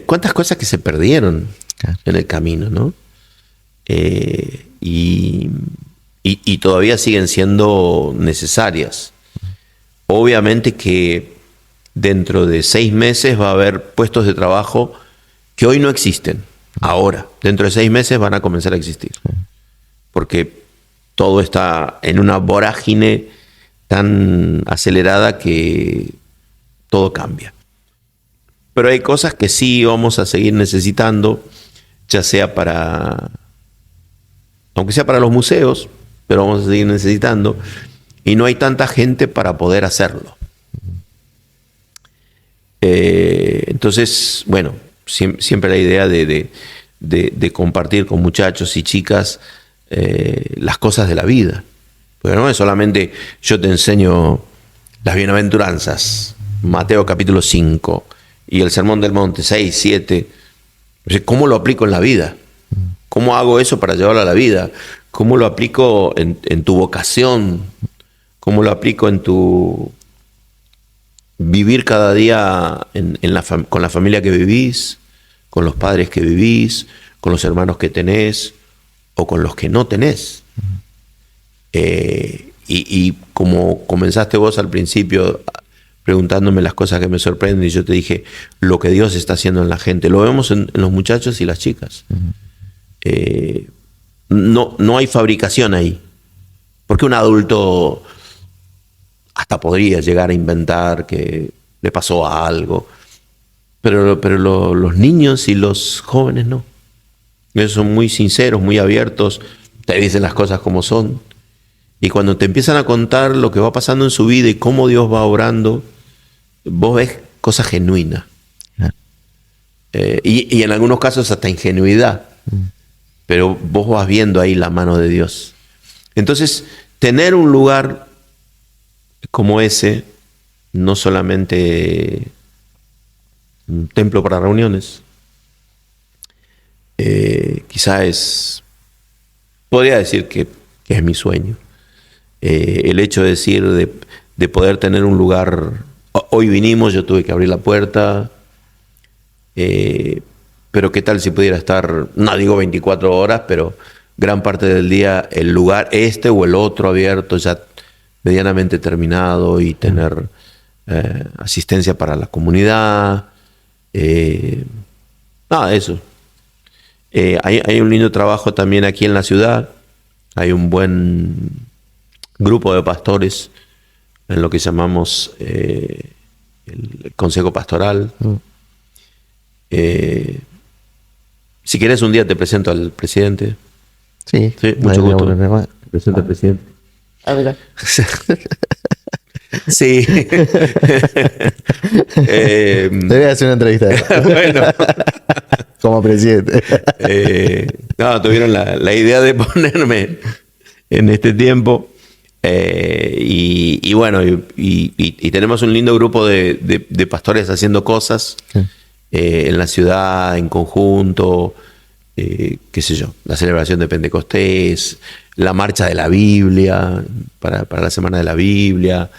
¿Cuántas cosas que se perdieron en el camino, ¿no? Y todavía siguen siendo necesarias. Obviamente que dentro de 6 meses va a haber puestos de trabajo que hoy no existen. Ahora, dentro de 6 meses van a comenzar a existir. Porque todo está en una vorágine tan acelerada que todo cambia. Pero hay cosas que sí vamos a seguir necesitando, ya sea aunque sea para los museos, pero vamos a seguir necesitando, y no hay tanta gente para poder hacerlo. Entonces, bueno, siempre la idea de de compartir con muchachos y chicas las cosas de la vida. Porque no es solamente yo te enseño las bienaventuranzas, Mateo capítulo 5 y el Sermón del Monte 6, 7. ¿Cómo lo aplico en la vida? ¿Cómo hago eso para llevarlo a la vida? ¿Cómo lo aplico en tu vocación? ¿Cómo lo aplico en tu vivir cada día con la familia que vivís, con los padres que vivís, con los hermanos que tenés o con los que no tenés? Y como comenzaste vos al principio preguntándome las cosas que me sorprenden, y yo te dije lo que Dios está haciendo en la gente, lo vemos en los muchachos y las chicas. No hay fabricación ahí, porque un adulto hasta podría llegar a inventar que le pasó algo, pero los niños y los jóvenes no. Ellos son muy sinceros, muy abiertos, te dicen las cosas como son. Y cuando te empiezan a contar lo que va pasando en su vida y cómo Dios va obrando, vos ves cosas genuinas. Y en algunos casos hasta ingenuidad. Pero vos vas viendo ahí la mano de Dios. Entonces, tener un lugar como ese, no solamente un templo para reuniones, quizás podría decir que es mi sueño. El hecho de decir, de poder tener un lugar. Hoy vinimos, yo tuve que abrir la puerta, pero qué tal si pudiera estar, no digo 24 horas, pero gran parte del día el lugar este o el otro abierto, ya medianamente terminado, y tener asistencia para la comunidad. Nada, eso. Hay un lindo trabajo también aquí en la ciudad. Hay un buen grupo de pastores en lo que llamamos el Consejo Pastoral. Si querés un día te presento al presidente. Sí, mucho gusto. Te presento al presidente. Mira. Sí. Te voy a hacer una entrevista. Bueno. Como presidente. No, tuvieron la idea de ponerme en este tiempo. Y bueno, y tenemos un lindo grupo de pastores haciendo cosas en la ciudad, en conjunto, qué sé yo, la celebración de Pentecostés, la marcha de la Biblia, para la Semana de la Biblia.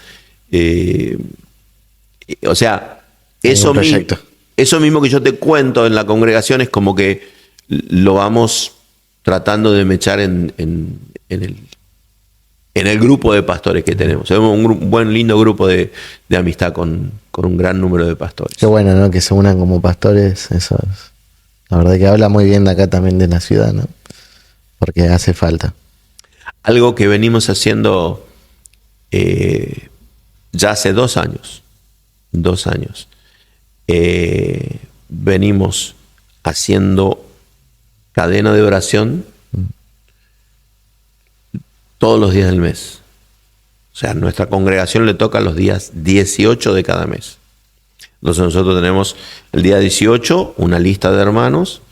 O sea, eso mismo que yo te cuento en la congregación es como que lo vamos tratando de mechar en el grupo de pastores que tenemos. Tenemos un buen, lindo grupo de amistad con un gran número de pastores. Qué bueno, ¿no? Que se unan como pastores. Eso es, la verdad que habla muy bien de acá también de la ciudad, ¿no? Porque hace falta. Algo que venimos haciendo ya hace 2 años. 2 años. Venimos haciendo cadena de oración todos los días del mes. O sea, nuestra congregación le toca los días 18 de cada mes. Entonces nosotros tenemos el día 18 una lista de hermanos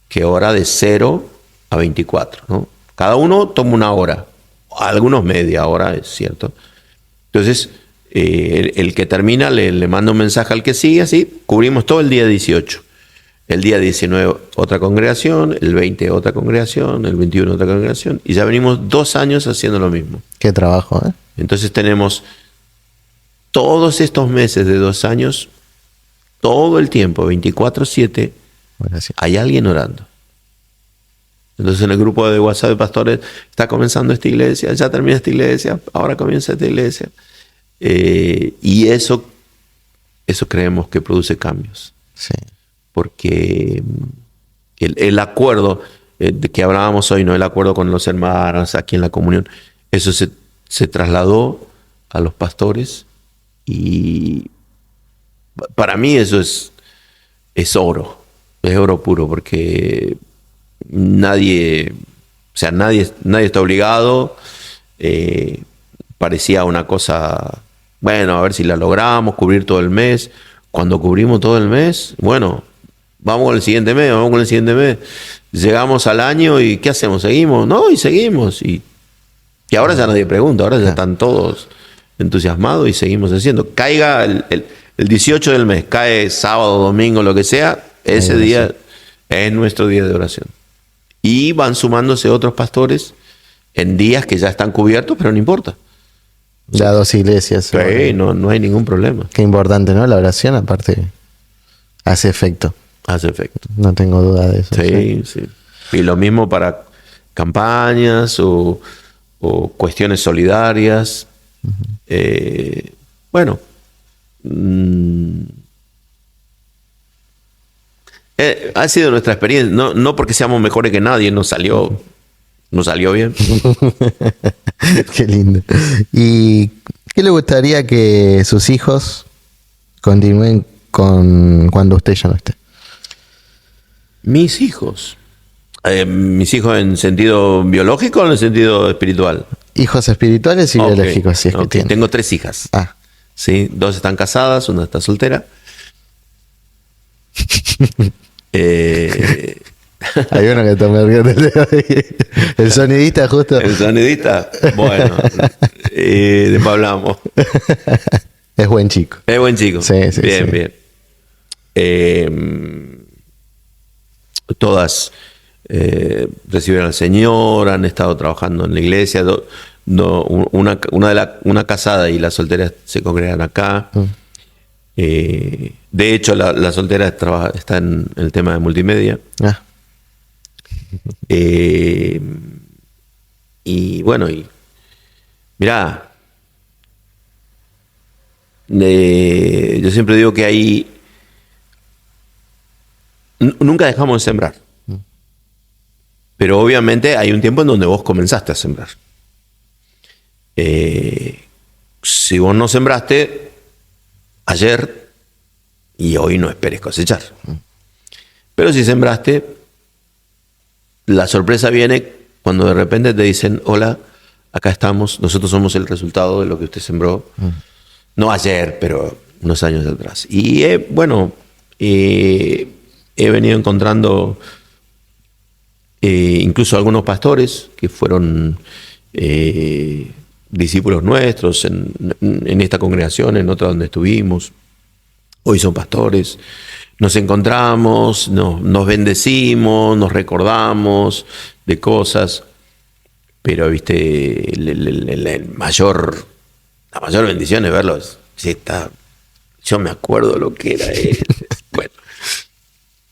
que ora de 0 a 24, ¿no? Cada uno toma una hora, algunos media hora, es cierto. Entonces, el que termina le manda un mensaje al que sigue, así cubrimos todo el día 18. El día 19 otra congregación, el 20 otra congregación, el 21 otra congregación, y ya venimos 2 años haciendo lo mismo. Qué trabajo, ¿eh? Entonces tenemos todos estos meses de 2 años, todo el tiempo, 24/7, hay alguien orando. Entonces en el grupo de WhatsApp de pastores está comenzando esta iglesia, ya termina esta iglesia, ahora comienza esta iglesia. Y eso creemos que produce cambios. Sí. Porque el acuerdo de que hablábamos hoy, ¿no? El acuerdo con los hermanos aquí en la comunión, eso se trasladó a los pastores, y para mí eso es oro puro, porque nadie está obligado. Parecía una cosa, bueno, a ver si la logramos, cubrir todo el mes. Cuando cubrimos todo el mes, bueno, vamos con el siguiente mes. llegamos al año y ¿qué hacemos? ¿Seguimos? No, y seguimos. Y ahora ya nadie pregunta, ahora ya están todos entusiasmados y seguimos haciendo. Caiga el 18 del mes, cae sábado, domingo, lo que sea, ese día es nuestro día de oración. Y van sumándose otros pastores en días que ya están cubiertos, pero no importa. Ya 2 iglesias. Sí, no hay ningún problema. Qué importante, ¿no? La oración, aparte, hace efecto. Hace efecto. No tengo duda de eso. Sí. Y lo mismo para campañas o cuestiones solidarias. Bueno. Ha sido nuestra experiencia. No porque seamos mejores que nadie, nos salió bien. Qué lindo. ¿Y qué le gustaría que sus hijos continúen con cuando usted ya no esté? Mis hijos. ¿Mis hijos en sentido biológico o en sentido espiritual? Hijos espirituales y biológicos, si es que tienen. Tengo 3 hijas. Ah. Sí, 2 están casadas, una está soltera. Hay uno que está riendo. El sonidista justo. El sonidista, bueno, después hablamos. Es buen chico. Es buen chico. Sí, bien. Todas recibieron al Señor, han estado trabajando en la iglesia. Una casada y la soltera se congregan acá. De hecho, la soltera está en el tema de multimedia. Y bueno, mirá, yo siempre digo que ahí nunca dejamos de sembrar. Pero obviamente hay un tiempo en donde vos comenzaste a sembrar. Si vos no sembraste ayer y hoy, no esperes cosechar. Pero si sembraste, la sorpresa viene cuando de repente te dicen: hola, acá estamos, nosotros somos el resultado de lo que usted sembró. No ayer, pero unos años atrás. Y he venido encontrando incluso algunos pastores que fueron discípulos nuestros en esta congregación, en otra donde estuvimos. Hoy son pastores. Nos encontramos, nos bendecimos, nos recordamos de cosas, pero viste, la mayor bendición es verlos. Yo me acuerdo lo que era él. Bueno,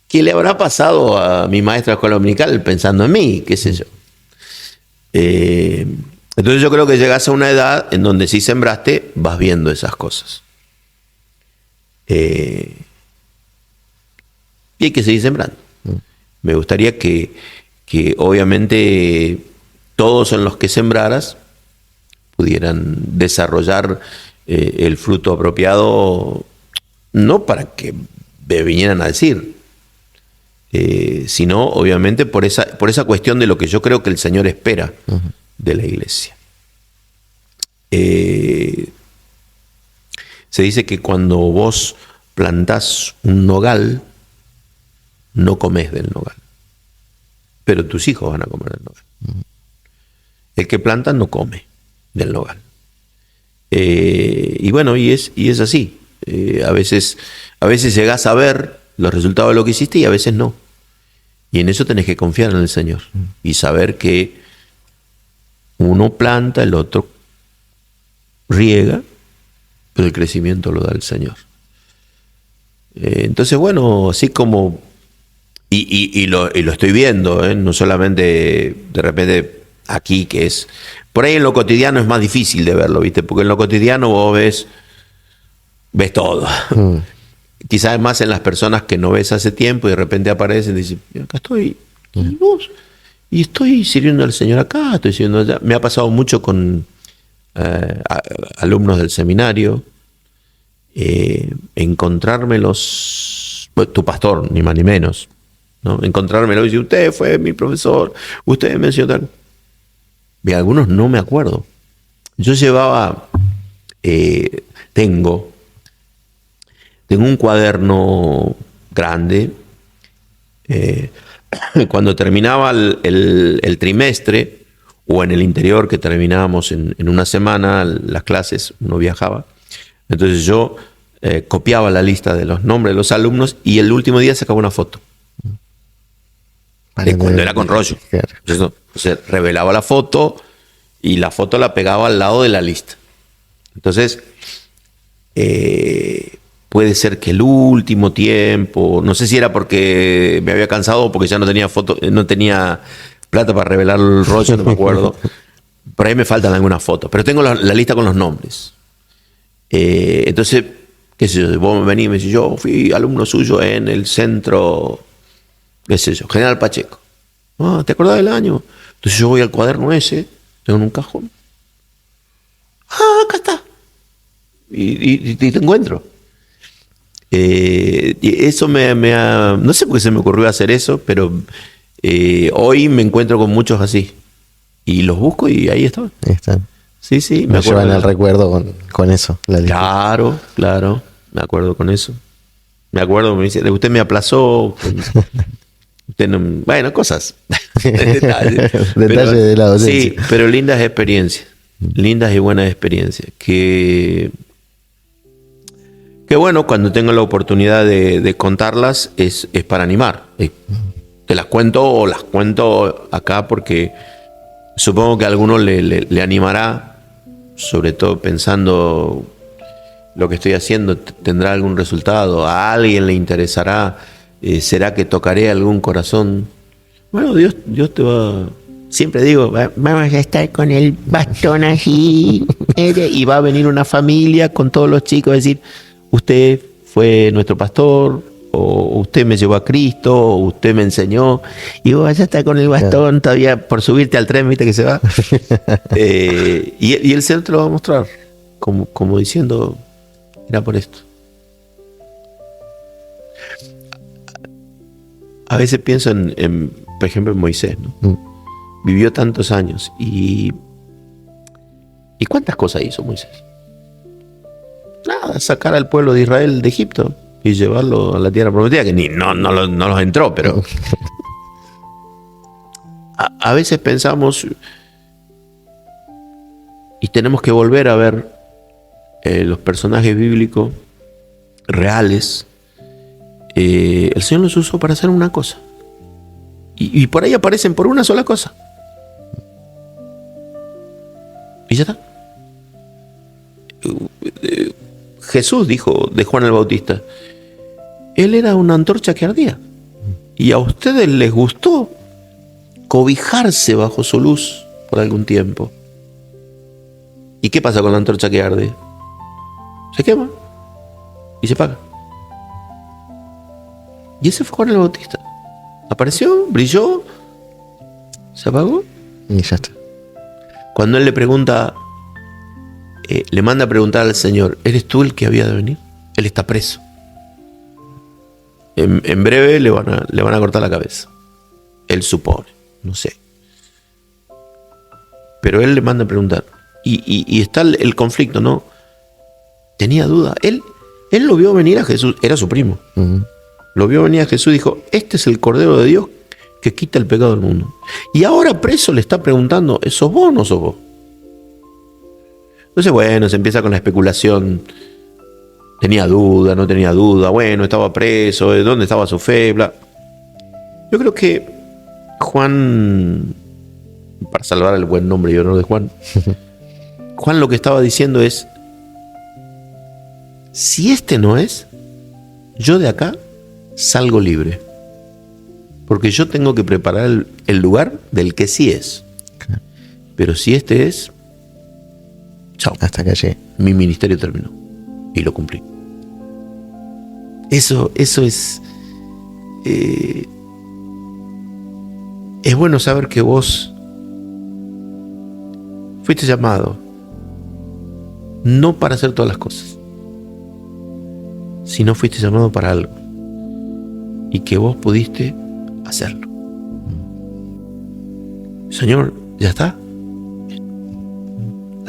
¿qué le habrá pasado a mi maestra de escuela dominical pensando en mí? ¿Qué sé yo? Entonces yo creo que llegas a una edad en donde si sembraste, vas viendo esas cosas. Y hay que seguir sembrando. Me gustaría que obviamente todos en los que sembraras pudieran desarrollar el fruto apropiado, no para que me vinieran a decir, sino obviamente por esa cuestión de lo que yo creo que el Señor espera de la iglesia. Se dice que cuando vos plantás un nogal, no comes del nogal, pero tus hijos van a comer del nogal. El que planta no come del nogal. Y bueno, y es así. A veces llegás a ver los resultados de lo que hiciste y a veces no. Y en eso tenés que confiar en el Señor y saber que uno planta, el otro riega, pero el crecimiento lo da el Señor. Entonces, bueno, así como... Y lo estoy viendo, no solamente de repente aquí, que es... Por ahí en lo cotidiano es más difícil de verlo, ¿viste? Porque en lo cotidiano vos ves todo. Quizás más en las personas que no ves hace tiempo y de repente aparecen y dicen: acá estoy, y vos, y estoy sirviendo al Señor acá, estoy sirviendo allá. Me ha pasado mucho con alumnos del seminario, encontrármelos, tu pastor, ni más ni menos, ¿no? Encontrármelo y decir: usted fue mi profesor, usted me enseñó tal. Y algunos no me acuerdo. Yo llevaba, tengo un cuaderno grande cuando terminaba el trimestre, o en el interior, que terminábamos en una semana las clases, uno viajaba. Entonces yo copiaba la lista de los nombres de los alumnos y el último día sacaba una foto. De cuando era con rollo. Claro. Entonces revelaba la foto y la foto la pegaba al lado de la lista. Entonces, puede ser que el último tiempo, no sé si era porque me había cansado o porque ya no tenía foto, no tenía plata para revelar el rollo, no me acuerdo. Por ahí me faltan algunas fotos, pero tengo la lista con los nombres. Entonces, qué sé yo, vos venís y me decís, yo fui alumno suyo en el centro, qué sé yo, General Pacheco. Ah, ¿te acordás del año? Entonces yo voy al cuaderno ese, tengo en un cajón. Ah, acá está. Y te encuentro. Y eso no sé por qué se me ocurrió hacer eso, pero hoy me encuentro con muchos así. Y los busco y ahí estaban. Ahí están. Sí, sí. Me llevan el recuerdo con eso. La lista. Claro, claro. Me acuerdo con eso. Me acuerdo, me dice, usted me aplazó. Usted no, bueno, cosas. Detalles De la docencia. Sí, pero lindas experiencias. Lindas y buenas experiencias. Que bueno, cuando tengo la oportunidad de contarlas, es para animar. Te las cuento o las cuento acá porque supongo que a alguno le animará, sobre todo pensando lo que estoy haciendo tendrá algún resultado, a alguien le interesará, será que tocaré algún corazón. Bueno, Dios te va. Siempre digo, vamos a estar con el bastón así, y va a venir una familia con todos los chicos a decir, usted fue nuestro pastor, o usted me llevó a Cristo, o usted me enseñó, y vos vas a estar con el bastón todavía por subirte al tren, viste que se va. Y el Señor te lo va a mostrar, como diciendo, era por esto. A veces pienso por ejemplo, en Moisés, ¿no? Vivió tantos años y ¿cuántas cosas hizo Moisés? Nada, sacar al pueblo de Israel de Egipto y llevarlo a la tierra prometida, que no los entró, pero a veces pensamos y tenemos que volver a ver los personajes bíblicos reales. El Señor los usó para hacer una cosa y por ahí aparecen por una sola cosa y ya está. Jesús dijo de Juan el Bautista, él era una antorcha que ardía y a ustedes les gustó cobijarse bajo su luz por algún tiempo. ¿Y qué pasa con la antorcha que arde? Se quema y se apaga. Y ese fue Juan el Bautista. Apareció, brilló, se apagó y ya está. Cuando él le pregunta, le manda a preguntar al Señor, ¿eres tú el que había de venir? Él está preso. En breve le van a cortar la cabeza. Él supone, no sé. Pero él le manda a preguntar. Y está el conflicto, ¿no? Tenía duda. Él lo vio venir a Jesús, era su primo. Uh-huh. Lo vio venir a Jesús y dijo, este es el Cordero de Dios que quita el pecado del mundo. Y ahora preso le está preguntando, ¿sos vos o no sos vos? Entonces, bueno, se empieza con la especulación. Tenía duda, no tenía duda. Bueno, estaba preso, ¿dónde estaba su fe? Bla. Yo creo que Juan, para salvar el buen nombre y honor de Juan, Juan lo que estaba diciendo es, si este no es, yo de acá salgo libre. Porque yo tengo que preparar el lugar del que sí es. Okay. Pero si este es, chao. Hasta que llegue. Mi ministerio terminó. Y lo cumplí. Eso es... es bueno saber que vos fuiste llamado no para hacer todas las cosas, sino fuiste llamado para algo. Y que vos pudiste hacerlo. Señor, ¿ya está?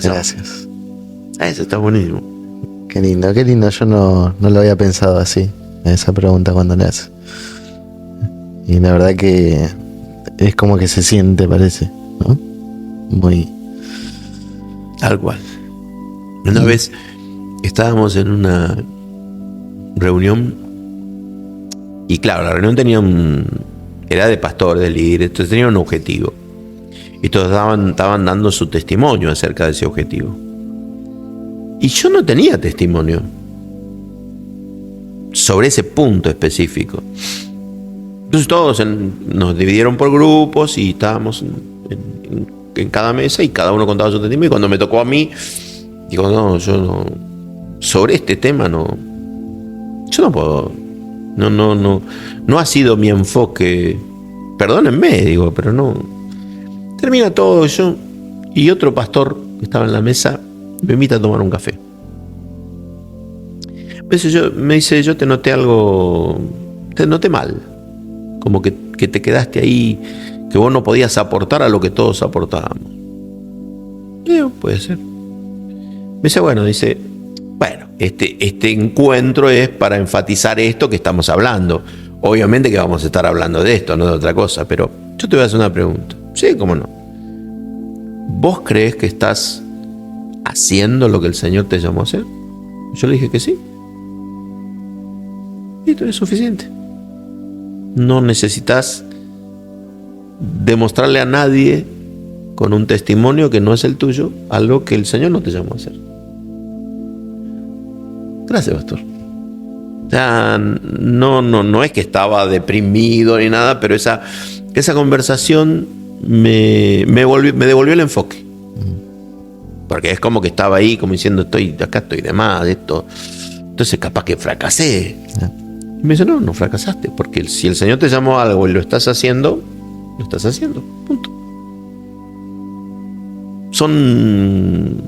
Gracias. Eso está buenísimo. Qué lindo, qué lindo. Yo no lo había pensado así, esa pregunta cuando le haces. Y la verdad que es como que se siente, parece, ¿no? Muy... Tal cual. Una vez estábamos en una reunión y claro, la reunión era de pastor, de líder, entonces tenía un objetivo. Y todos estaban dando su testimonio acerca de ese objetivo. Y yo no tenía testimonio sobre ese punto específico. Entonces todos nos dividieron por grupos y estábamos en cada mesa y cada uno contaba su testimonio. Y cuando me tocó a mí, digo, no, yo no, sobre este tema no, yo no puedo, no ha sido mi enfoque, perdónenme, digo, pero no. Termina todo yo y otro pastor que estaba en la mesa me invita a tomar un café. Me dice, yo te noté algo, te noté mal, como que te quedaste ahí, que vos no podías aportar a lo que todos aportábamos. Y yo, puede ser. Me dice, bueno, este encuentro es para enfatizar esto que estamos hablando. Obviamente que vamos a estar hablando de esto, no de otra cosa, pero yo te voy a hacer una pregunta. Sí, cómo no. ¿Vos crees que estás haciendo lo que el Señor te llamó a hacer? Yo le dije que sí. Y esto es suficiente. No necesitas demostrarle a nadie con un testimonio que no es el tuyo algo que el Señor no te llamó a hacer. Gracias, pastor. O sea, no es que estaba deprimido ni nada, pero esa conversación me devolvió el enfoque. Porque es como que estaba ahí como diciendo, acá estoy de más, esto. Entonces capaz que fracasé. Y me dice, no fracasaste, porque si el Señor te llamó a algo y lo estás haciendo, punto. Son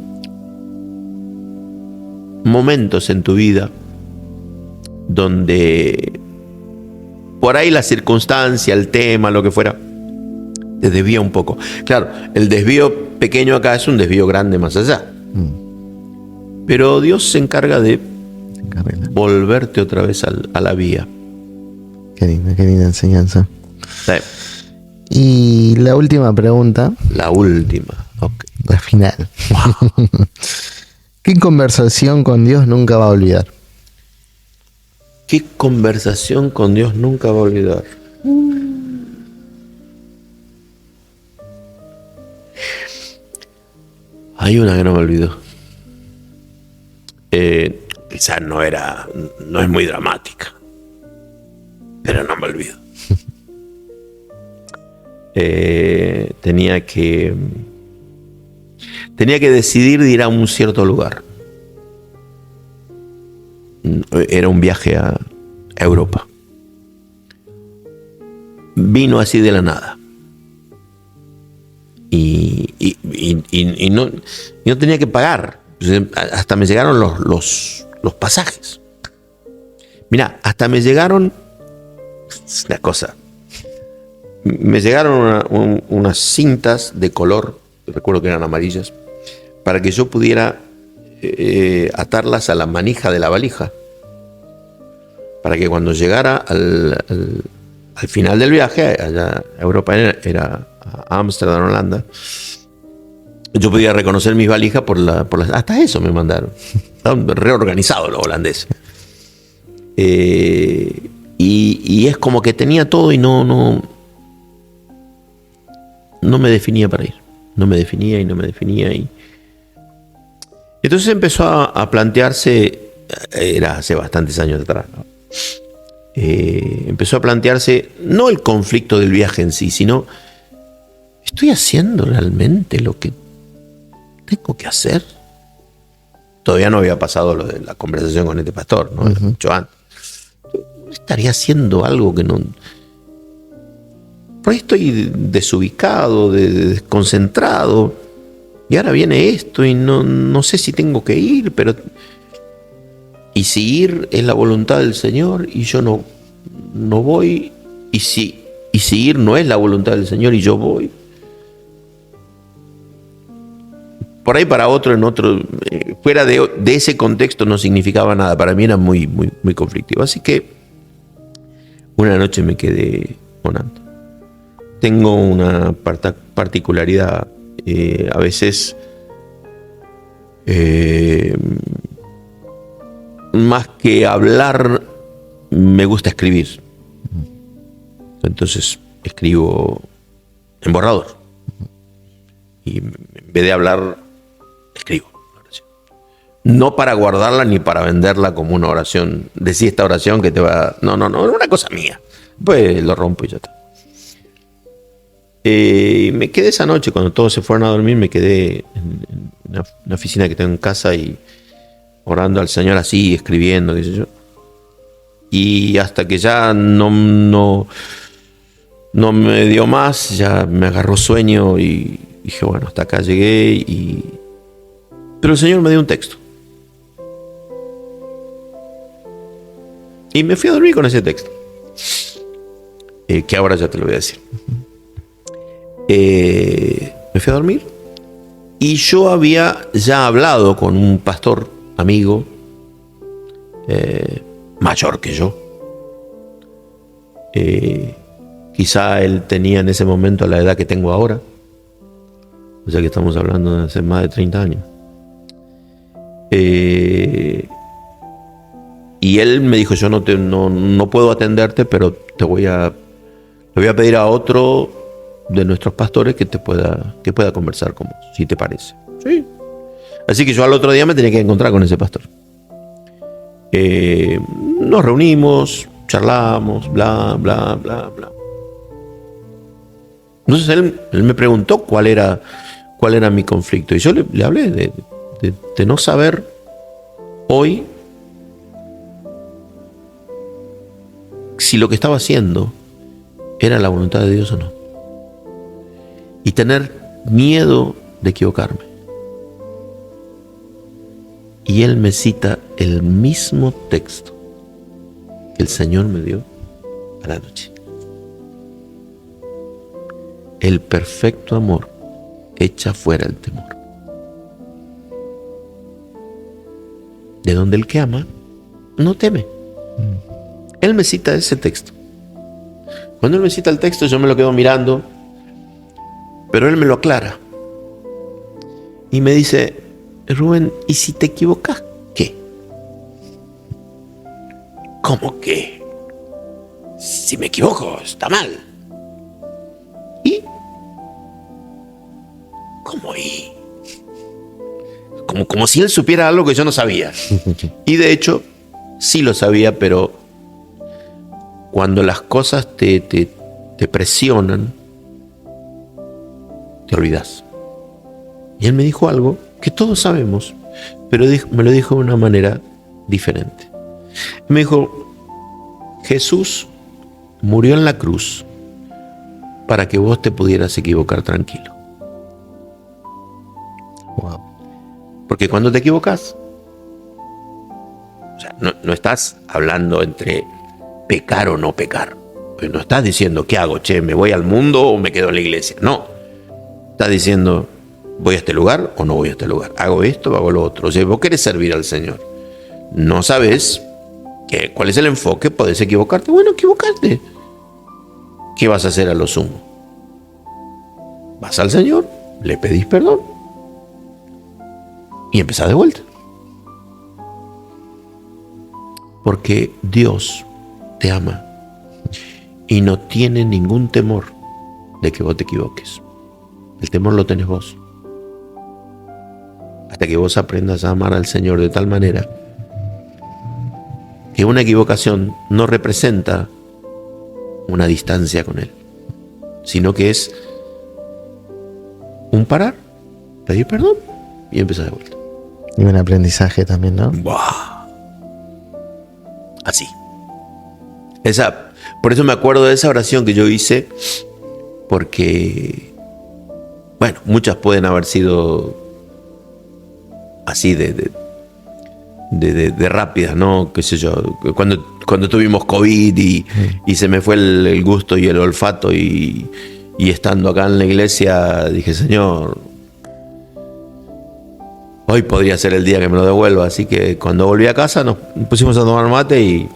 momentos en tu vida donde por ahí la circunstancia, el tema, lo que fuera, te desvía un poco. Claro, el desvío pequeño acá es un desvío grande más allá. Pero Dios se encarga de volverte otra vez a la vía. Qué linda enseñanza. Sí. Y la última pregunta. La última, ok. La final. Wow. ¿Qué conversación con Dios nunca va a olvidar? ¿Qué conversación con Dios nunca va a olvidar? Hay una que no me olvido. Quizás no es muy dramática, pero no me olvido. Tenía que decidir de ir a un cierto lugar. Era un viaje a Europa. Vino así de la nada. Y no tenía que pagar. Hasta me llegaron los pasajes. Mira, hasta me llegaron, es una cosa, me llegaron unas cintas de color, recuerdo que eran amarillas, para que yo pudiera atarlas a la manija de la valija, para que cuando llegara al final del viaje, allá a Europa, era a Ámsterdam, Holanda, yo podía reconocer mis valijas por las... Hasta eso me mandaron. Estaban reorganizados los holandeses. Y es como que tenía todo y no me definía para ir. No me definía. Y entonces empezó a plantearse, era hace bastantes años atrás, ¿no? Empezó a plantearse no el conflicto del viaje en sí, sino ¿estoy haciendo realmente lo que tengo que hacer? Todavía no había pasado lo de la conversación con este pastor, ¿no? Era mucho antes. Estaría haciendo algo que no... Por ahí estoy desubicado, desconcentrado, y ahora viene esto y no sé si tengo que ir, pero... Y si ir es la voluntad del Señor y yo no voy, y si ir no es la voluntad del Señor y yo voy. Por ahí para otro, en otro, fuera de ese contexto no significaba nada. Para mí era muy, muy, muy conflictivo. Así que una noche me quedé orando. Tengo una particularidad. A veces, más que hablar, me gusta escribir. Entonces escribo en borrador. Y en vez de hablar, escribo. No para guardarla ni para venderla como una oración. Decí esta oración que te va... No, una cosa mía. Pues lo rompo y ya está. Me quedé esa noche, cuando todos se fueron a dormir, me quedé en una oficina que tengo en casa y orando al Señor así, escribiendo, qué sé yo. Y hasta que ya no me dio más, ya me agarró sueño y dije, bueno, hasta acá llegué. Pero el Señor me dio un texto. Y me fui a dormir con ese texto. Que ahora ya te lo voy a decir. Me fui a dormir. Y yo había ya hablado con un pastor amigo, mayor que yo. Quizá él tenía en ese momento la edad que tengo ahora. O sea que estamos hablando de hace más de 30 años. Y él me dijo, yo no puedo atenderte, pero le voy a pedir a otro de nuestros pastores que pueda conversar con vos, si te parece. Sí. Así que yo al otro día me tenía que encontrar con ese pastor. Nos reunimos, charlamos, bla, bla, bla, bla. Entonces él me preguntó cuál era mi conflicto. Y yo le hablé de no saber hoy si lo que estaba haciendo era la voluntad de Dios o no. Y tener miedo de equivocarme. Y él me cita el mismo texto que el Señor me dio a la noche. El perfecto amor echa fuera el temor. De donde el que ama no teme. Él me cita ese texto. Cuando él me cita el texto, yo me lo quedo mirando, pero él me lo aclara. Y me dice, Rubén, ¿y si te equivocas? ¿Qué? ¿Cómo que? Si me equivoco, está mal. ¿Y? ¿Cómo y? Como si él supiera algo que yo no sabía. Y de hecho, sí lo sabía, pero cuando las cosas te presionan, te olvidas. Y él me dijo algo que todos sabemos, pero me lo dijo de una manera diferente. Me dijo, Jesús murió en la cruz para que vos te pudieras equivocar tranquilo. Wow. Porque cuando te equivocas, o sea, no estás hablando entre pecar o no pecar. Pues no estás diciendo, ¿qué hago? Che, ¿me voy al mundo o me quedo en la iglesia? No. Estás diciendo, ¿voy a este lugar o no voy a este lugar? ¿Hago esto o hago lo otro? O sea, vos querés servir al Señor. No sabes cuál es el enfoque, podés equivocarte. Bueno, equivocarte. ¿Qué vas a hacer a lo sumo? Vas al Señor, le pedís perdón y empezás de vuelta. Porque Dios te ama y no tiene ningún temor de que vos te equivoques. El temor lo tenés vos. Hasta que vos aprendas a amar al Señor de tal manera que una equivocación no representa una distancia con Él, sino que es un parar, pedir perdón y empezar de vuelta. Y un aprendizaje también, ¿no? ¡Buah! Así. Por eso me acuerdo de esa oración que yo hice, porque, bueno, muchas pueden haber sido así de rápidas, ¿no? Qué sé yo, cuando tuvimos COVID y se me fue el gusto y el olfato y estando acá en la iglesia dije, Señor, hoy podría ser el día que me lo devuelva. Así que cuando volví a casa nos pusimos a tomar mate y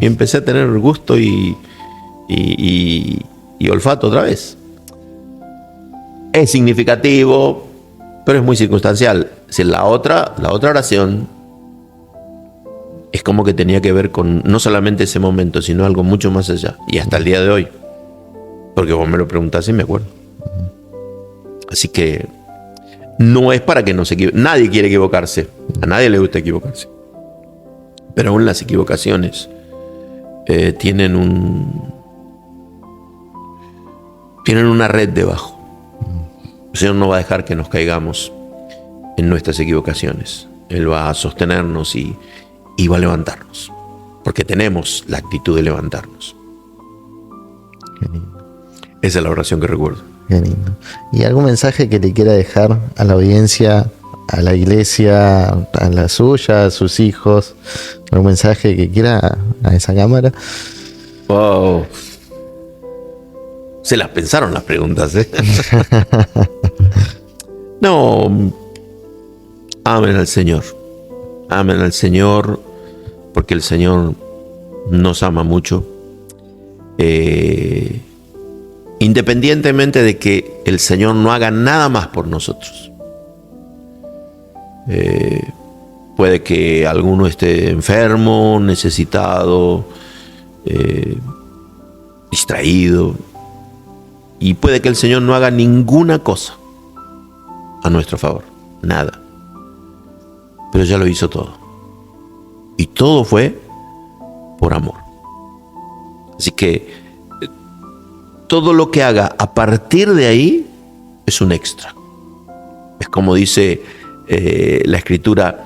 empecé a tener gusto y y olfato otra vez. Es significativo, pero es muy circunstancial. Es decir, la otra oración es como que tenía que ver con no solamente ese momento, sino algo mucho más allá. Y hasta el día de hoy. Porque vos me lo preguntás y me acuerdo. Así que no es para que no se equivoque. Nadie quiere equivocarse. A nadie le gusta equivocarse. Pero aún las equivocaciones tienen una red debajo. El Señor no va a dejar que nos caigamos en nuestras equivocaciones. Él va a sostenernos y va a levantarnos. Porque tenemos la actitud de levantarnos. Qué lindo. Esa es la oración que recuerdo. Qué lindo. ¿Y algún mensaje que le quiera dejar a la audiencia, a la iglesia, a la suya, a sus hijos? ¿Algún mensaje que quiera a esa cámara? Wow. Se las pensaron las preguntas, ¿eh? No. Amen al Señor. Amen al Señor, porque el Señor nos ama mucho. Independientemente de que el Señor no haga nada más por nosotros. Puede que alguno esté enfermo, necesitado, distraído, y puede que el Señor no haga ninguna cosa a nuestro favor, nada. Pero ya lo hizo todo. Y todo fue por amor. Así que todo lo que haga a partir de ahí es un extra. Es como dice la Escritura,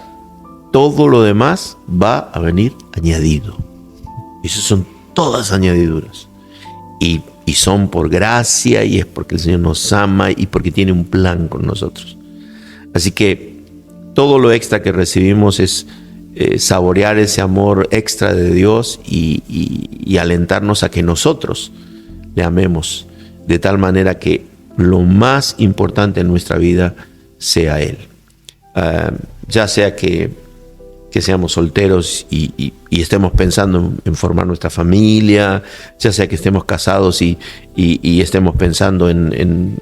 todo lo demás va a venir añadido. Y esas son todas añadiduras. Y son por gracia, y es porque el Señor nos ama y porque tiene un plan con nosotros. Así que todo lo extra que recibimos es saborear ese amor extra de Dios y alentarnos a que nosotros le amemos de tal manera que lo más importante en nuestra vida sea Él. Ya sea que seamos solteros y estemos pensando en formar nuestra familia, ya sea que estemos casados y estemos pensando en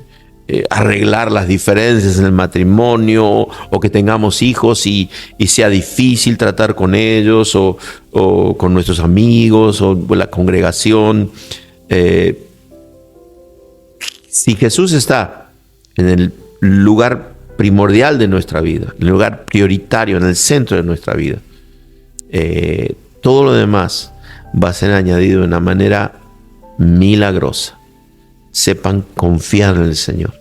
arreglar las diferencias en el matrimonio, o que tengamos hijos y sea difícil tratar con ellos, o con nuestros amigos, o con la congregación. Si Jesús está en el lugar primordial de nuestra vida, en el lugar prioritario, en el centro de nuestra vida, todo lo demás va a ser añadido de una manera milagrosa. Sepan confiar en el Señor,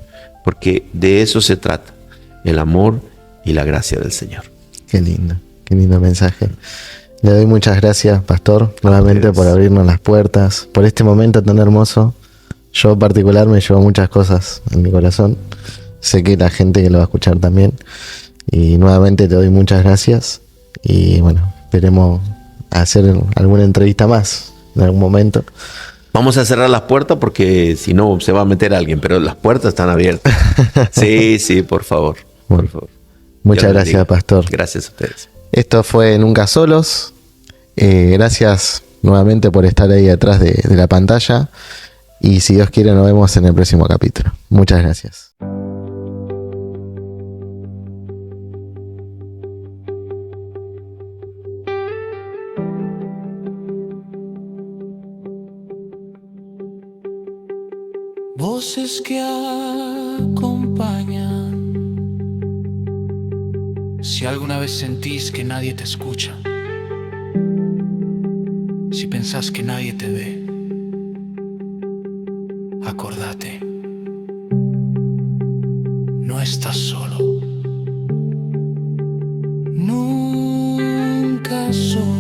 porque de eso se trata, el amor y la gracia del Señor. Qué lindo mensaje. Le doy muchas gracias, pastor, nuevamente por abrirnos las puertas, por este momento tan hermoso. Yo en particular me llevo muchas cosas en mi corazón. Sé que la gente que lo va a escuchar también. Y nuevamente te doy muchas gracias. Y bueno, esperemos hacer alguna entrevista más en algún momento. Vamos a cerrar las puertas porque si no se va a meter alguien, pero las puertas están abiertas. Sí, por favor. Bueno, por favor. Muchas gracias, pastor. Gracias a ustedes. Esto fue Nunca Solos. Gracias nuevamente por estar ahí atrás de la pantalla. Y si Dios quiere, nos vemos en el próximo capítulo. Muchas gracias. Voces que acompañan. Si alguna vez sentís que nadie te escucha, si pensás que nadie te ve, acordate, no estás solo. Nunca solo.